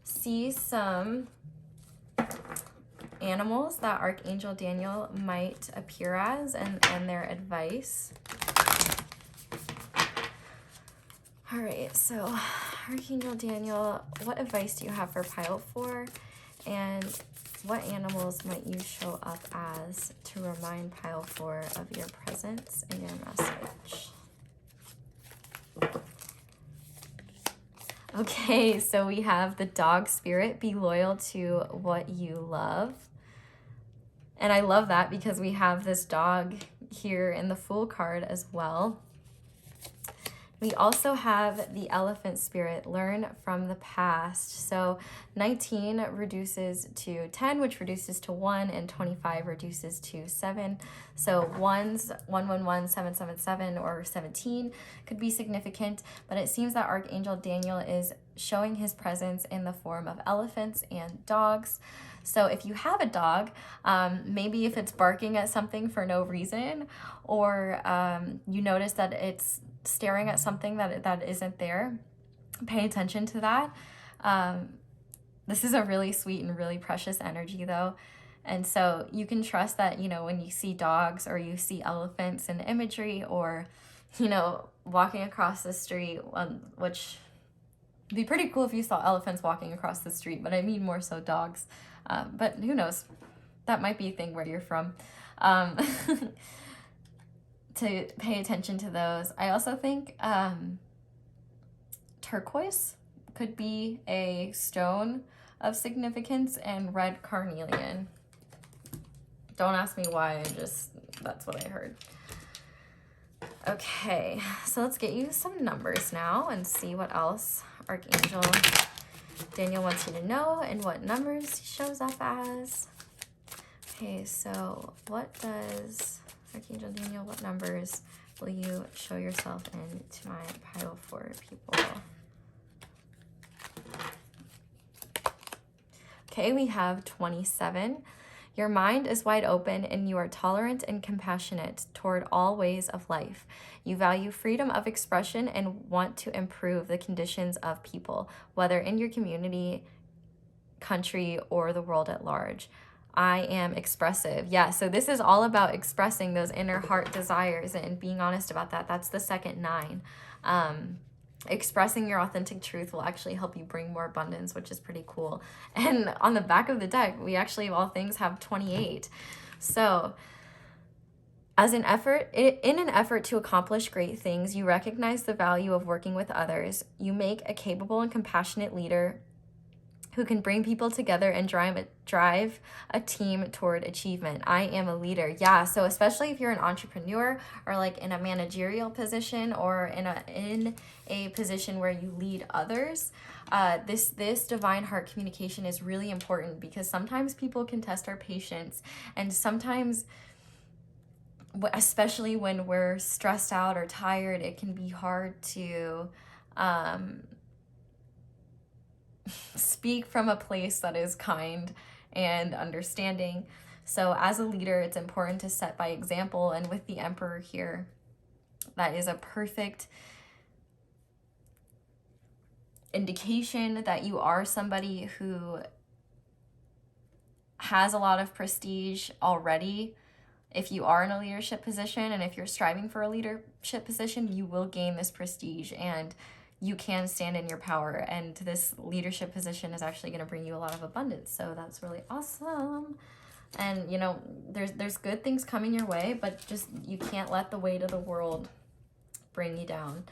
see some animals that Archangel Daniel might appear as, and their advice. All right, so Archangel Daniel, what advice do you have for pile 4? And what animals might you show up as to remind pile 4 of your presence and your message? Okay, so we have the dog spirit, be loyal to what you love. And I love that because we have this dog here in the Fool card as well. We also have the elephant spirit, learn from the past. So 19 reduces to 10, which reduces to 1, and 25 reduces to 7. So 111, 777, or 17 could be significant, but it seems that Archangel Daniel is showing his presence in the form of elephants and dogs. So if you have a dog, maybe if it's barking at something for no reason, or you notice that it's staring at something that isn't there, pay attention to that. This is a really sweet and really precious energy though. And so you can trust that, you know, when you see dogs or you see elephants in imagery, or, you know, walking across the street, which would be pretty cool if you saw elephants walking across the street, but I mean more so dogs. But who knows? That might be a thing where you're from. To pay attention to those. I also think turquoise could be a stone of significance, and red carnelian. Don't ask me why, that's what I heard. Okay, so let's get you some numbers now and see what else Archangel Daniel wants you to know and what numbers he shows up as. Okay, so what does Archangel Daniel, what numbers will you show yourself into my pile for people? Okay, we have 27. Your mind is wide open and you are tolerant and compassionate toward all ways of life. You value freedom of expression and want to improve the conditions of people, whether in your community, country, or the world at large. I am expressive. Yeah, so this is all about expressing those inner heart desires and being honest about that. That's the second 9. Expressing your authentic truth will actually help you bring more abundance, which is pretty cool. And on the back of the deck, we actually, of all things, have 28. So in an effort to accomplish great things, you recognize the value of working with others. You make a capable and compassionate leader who can bring people together and drive a team toward achievement. I am a leader. Yeah, so especially if you're an entrepreneur or like in a managerial position or in a position where you lead others, this divine heart communication is really important, because sometimes people can test our patience, and sometimes, especially when we're stressed out or tired, it can be hard to speak from a place that is kind and understanding. So as a leader, it's important to set by example. And with the Emperor here, that is a perfect indication that you are somebody who has a lot of prestige already. If you are in a leadership position, and if you're striving for a leadership position, you will gain this prestige and you can stand in your power, and this leadership position is actually going to bring you a lot of abundance. So that's really awesome. And you know, there's good things coming your way, but just, you can't let the weight of the world bring you down.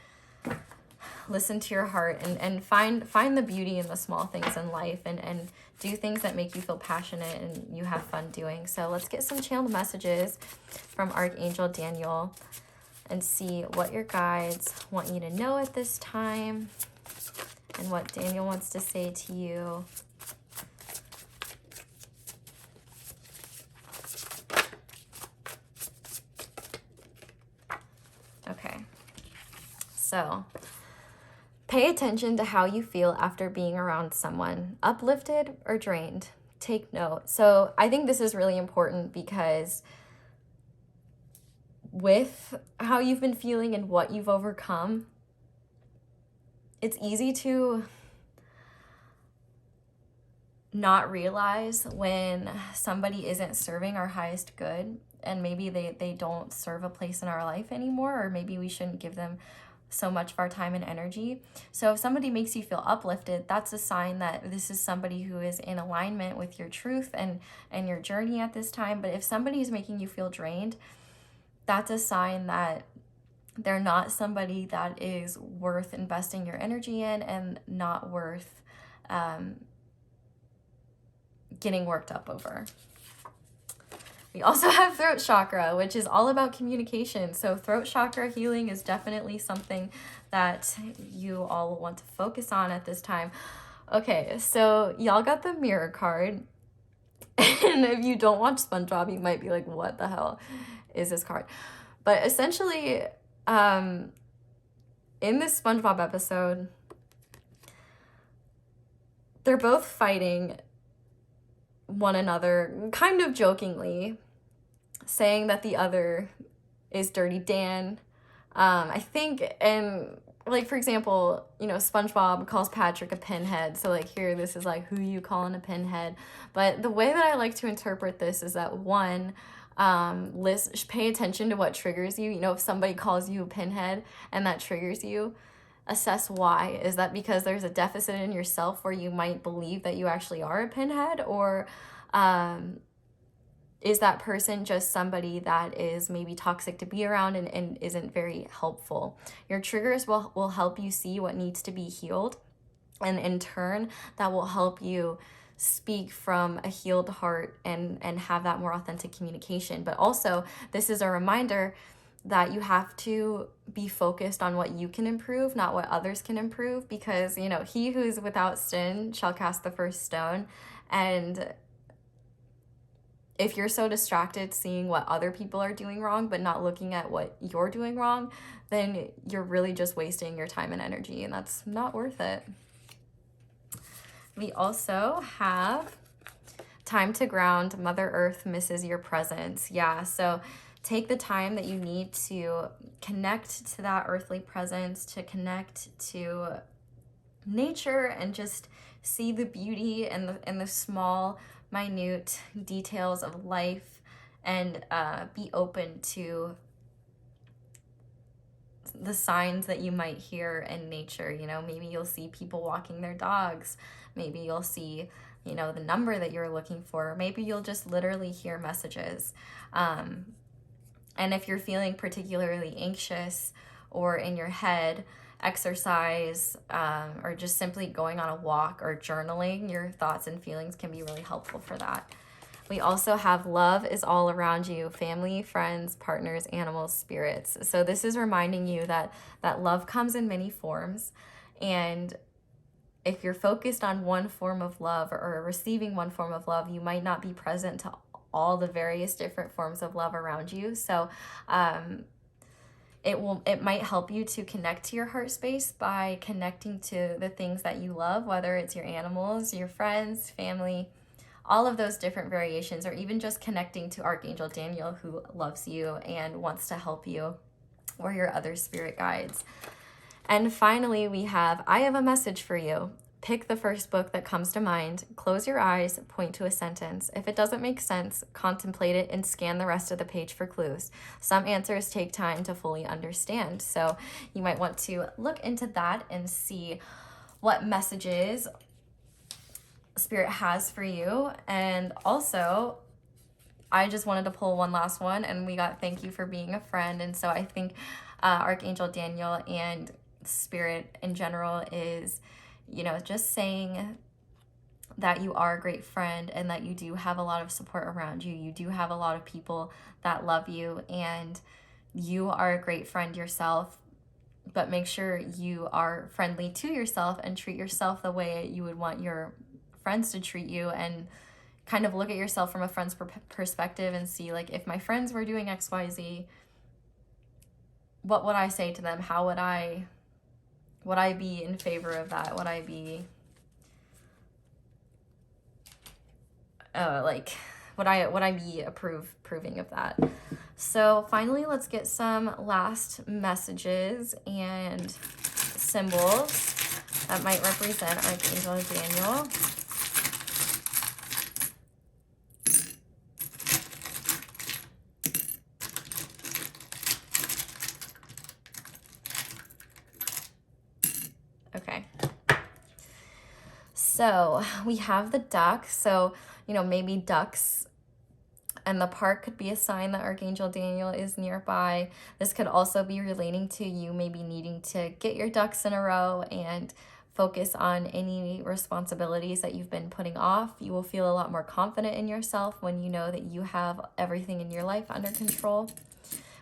Listen to your heart and find the beauty in the small things in life, and do things that make you feel passionate and you have fun doing. So let's get some channeled messages from Archangel Daniel and see what your guides want you to know at this time and what Daniel wants to say to you. Okay, so pay attention to how you feel after being around someone, uplifted or drained. Take note. So I think this is really important, because with how you've been feeling and what you've overcome, it's easy to not realize when somebody isn't serving our highest good, and maybe they don't serve a place in our life anymore, or maybe we shouldn't give them so much of our time and energy. So if somebody makes you feel uplifted, that's a sign that this is somebody who is in alignment with your truth and your journey at this time. But if somebody is making you feel drained, that's a sign that they're not somebody that is worth investing your energy in, and not worth getting worked up over. We also have throat chakra, which is all about communication. So throat chakra healing is definitely something that you all want to focus on at this time. Okay, so y'all got the mirror card. And if you don't watch SpongeBob, you might be like, what the hell is this card? But essentially, in this SpongeBob episode, they're both fighting one another, kind of jokingly, saying that the other is Dirty Dan. I think, and like, for example, you know, SpongeBob calls Patrick a pinhead. So like here, this is like, who you calling a pinhead? But the way that I like to interpret this is that one, pay attention to what triggers you. You know, if somebody calls you a pinhead and that triggers you, assess why. Is that because there's a deficit in yourself where you might believe that you actually are a pinhead? Or is that person just somebody that is maybe toxic to be around and isn't very helpful? Your triggers will help you see what needs to be healed. And in turn, that will help you speak from a healed heart and have that more authentic communication. But also, this is a reminder that you have to be focused on what you can improve, not what others can improve, because, you know, he who's without sin shall cast the first stone. And if you're so distracted seeing what other people are doing wrong, but not looking at what you're doing wrong, then you're really just wasting your time and energy, and that's not worth it. We also have time to ground. Mother Earth misses your presence. Yeah, so take the time that you need to connect to that earthly presence, to connect to nature, and just see the beauty and the small, minute details of life, and be open to the signs that you might hear in nature. You know, maybe you'll see people walking their dogs. Maybe you'll see, you know, the number that you're looking for. Maybe you'll just literally hear messages. And if you're feeling particularly anxious or in your head, exercise, or just simply going on a walk or journaling your thoughts and feelings can be really helpful for that. We also have love is all around you, family, friends, partners, animals, spirits. So this is reminding you that love comes in many forms. And if you're focused on one form of love or receiving one form of love, you might not be present to all the various different forms of love around you. So it might help you to connect to your heart space by connecting to the things that you love, whether it's your animals, your friends, family, all of those different variations, or even just connecting to Archangel Daniel, who loves you and wants to help you, or your other spirit guides. And finally, we have, I have a message for you. Pick the first book that comes to mind, close your eyes, point to a sentence. If it doesn't make sense, contemplate it and scan the rest of the page for clues. Some answers take time to fully understand, so you might want to look into that and see what messages Spirit has for you. And also, I just wanted to pull one last one, and we got thank you for being a friend. And so I think Archangel Daniel and Spirit in general is, you know, just saying that you are a great friend and that you do have a lot of support around you. You do have a lot of people that love you, and you are a great friend yourself. But make sure you are friendly to yourself and treat yourself the way you would want your friends to treat you, and kind of look at yourself from a friend's perspective and see, like, if my friends were doing XYZ, what would I say to them? How would I be in favor of that? Would I be would I be approving of that? So finally, let's get some last messages and symbols that might represent Archangel Daniel. Okay. So we have the duck. So, you know, maybe ducks and the park could be a sign that Archangel Daniel is nearby. This could also be relating to you maybe needing to get your ducks in a row and focus on any responsibilities that you've been putting off. You will feel a lot more confident in yourself when you know that you have everything in your life under control.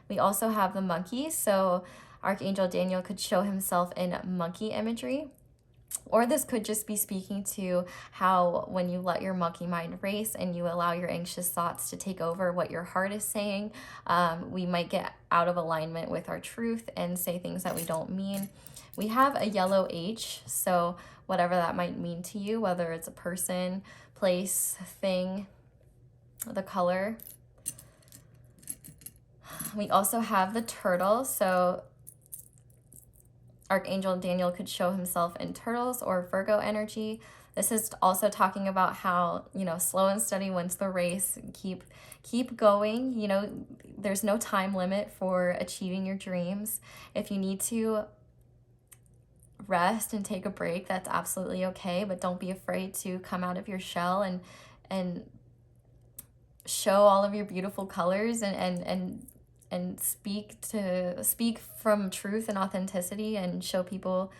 We also have the monkey. So Archangel Daniel could show himself in monkey imagery. Or this could just be speaking to how when you let your monkey mind race and you allow your anxious thoughts to take over what your heart is saying, we might get out of alignment with our truth and say things that we don't mean. We have a yellow H, so whatever that might mean to you, whether it's a person, place, thing, the color. We also have the turtle, so Archangel Daniel could show himself in turtles or Virgo energy. This is also talking about how, you know, slow and steady wins the race. Keep going. You know, there's no time limit for achieving your dreams. If you need to rest and take a break, that's absolutely okay, but don't be afraid to come out of your shell and show all of your beautiful colors and speak from truth and authenticity and show people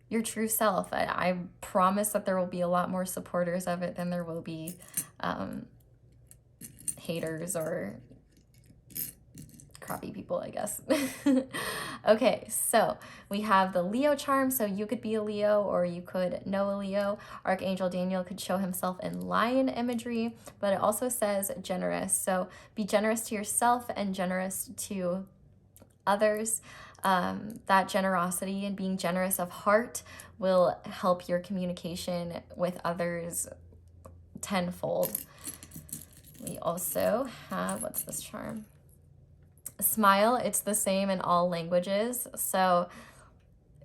your true self. I promise that there will be a lot more supporters of it than there will be haters or crappy people, I guess. Okay, so we have the Leo charm. So you could be a Leo or you could know a Leo. Archangel Daniel could show himself in lion imagery, but it also says generous. So be generous to yourself and generous to others. That generosity and being generous of heart will help your communication with others tenfold. We also have, what's this charm? Smile. It's the same in all languages. So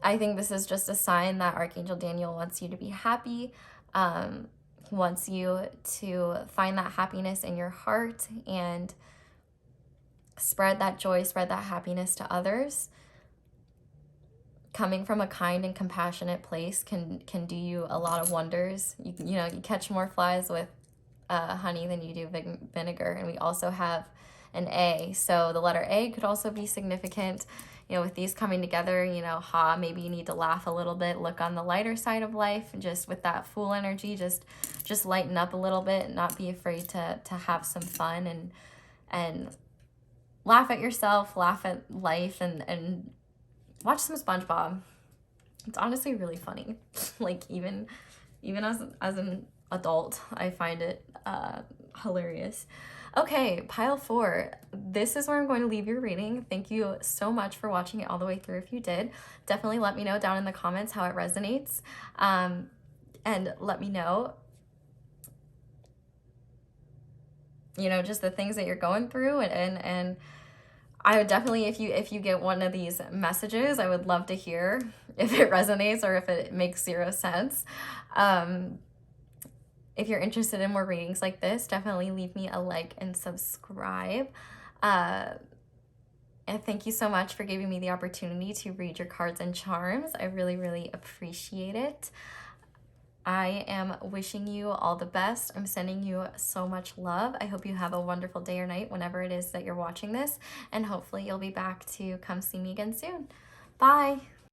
I think this is just a sign that Archangel Daniel wants you to be happy. He wants you to find that happiness in your heart and spread that joy, spread that happiness to others. Coming from a kind and compassionate place can do you a lot of wonders. You know, you catch more flies with honey than you do vinegar. And we also have an A. So the letter A could also be significant. You know, with these coming together, you know, maybe you need to laugh a little bit, look on the lighter side of life, and just with that Fool energy, just lighten up a little bit, not be afraid to have some fun and laugh at yourself, laugh at life, and watch some SpongeBob. It's honestly really funny. Like even as an adult, I find it hilarious. Okay, pile 4. This is where I'm going to leave your reading. Thank you so much for watching it all the way through if you did. Definitely let me know down in the comments how it resonates. And let me know, you know, just the things that you're going through. And I would definitely, if you get one of these messages, I would love to hear if it resonates or if it makes 0 sense. If you're interested in more readings like this, definitely leave me a like and subscribe. And thank you so much for giving me the opportunity to read your cards and charms. I really, really appreciate it. I am wishing you all the best. I'm sending you so much love. I hope you have a wonderful day or night whenever it is that you're watching this. And hopefully you'll be back to come see me again soon. Bye.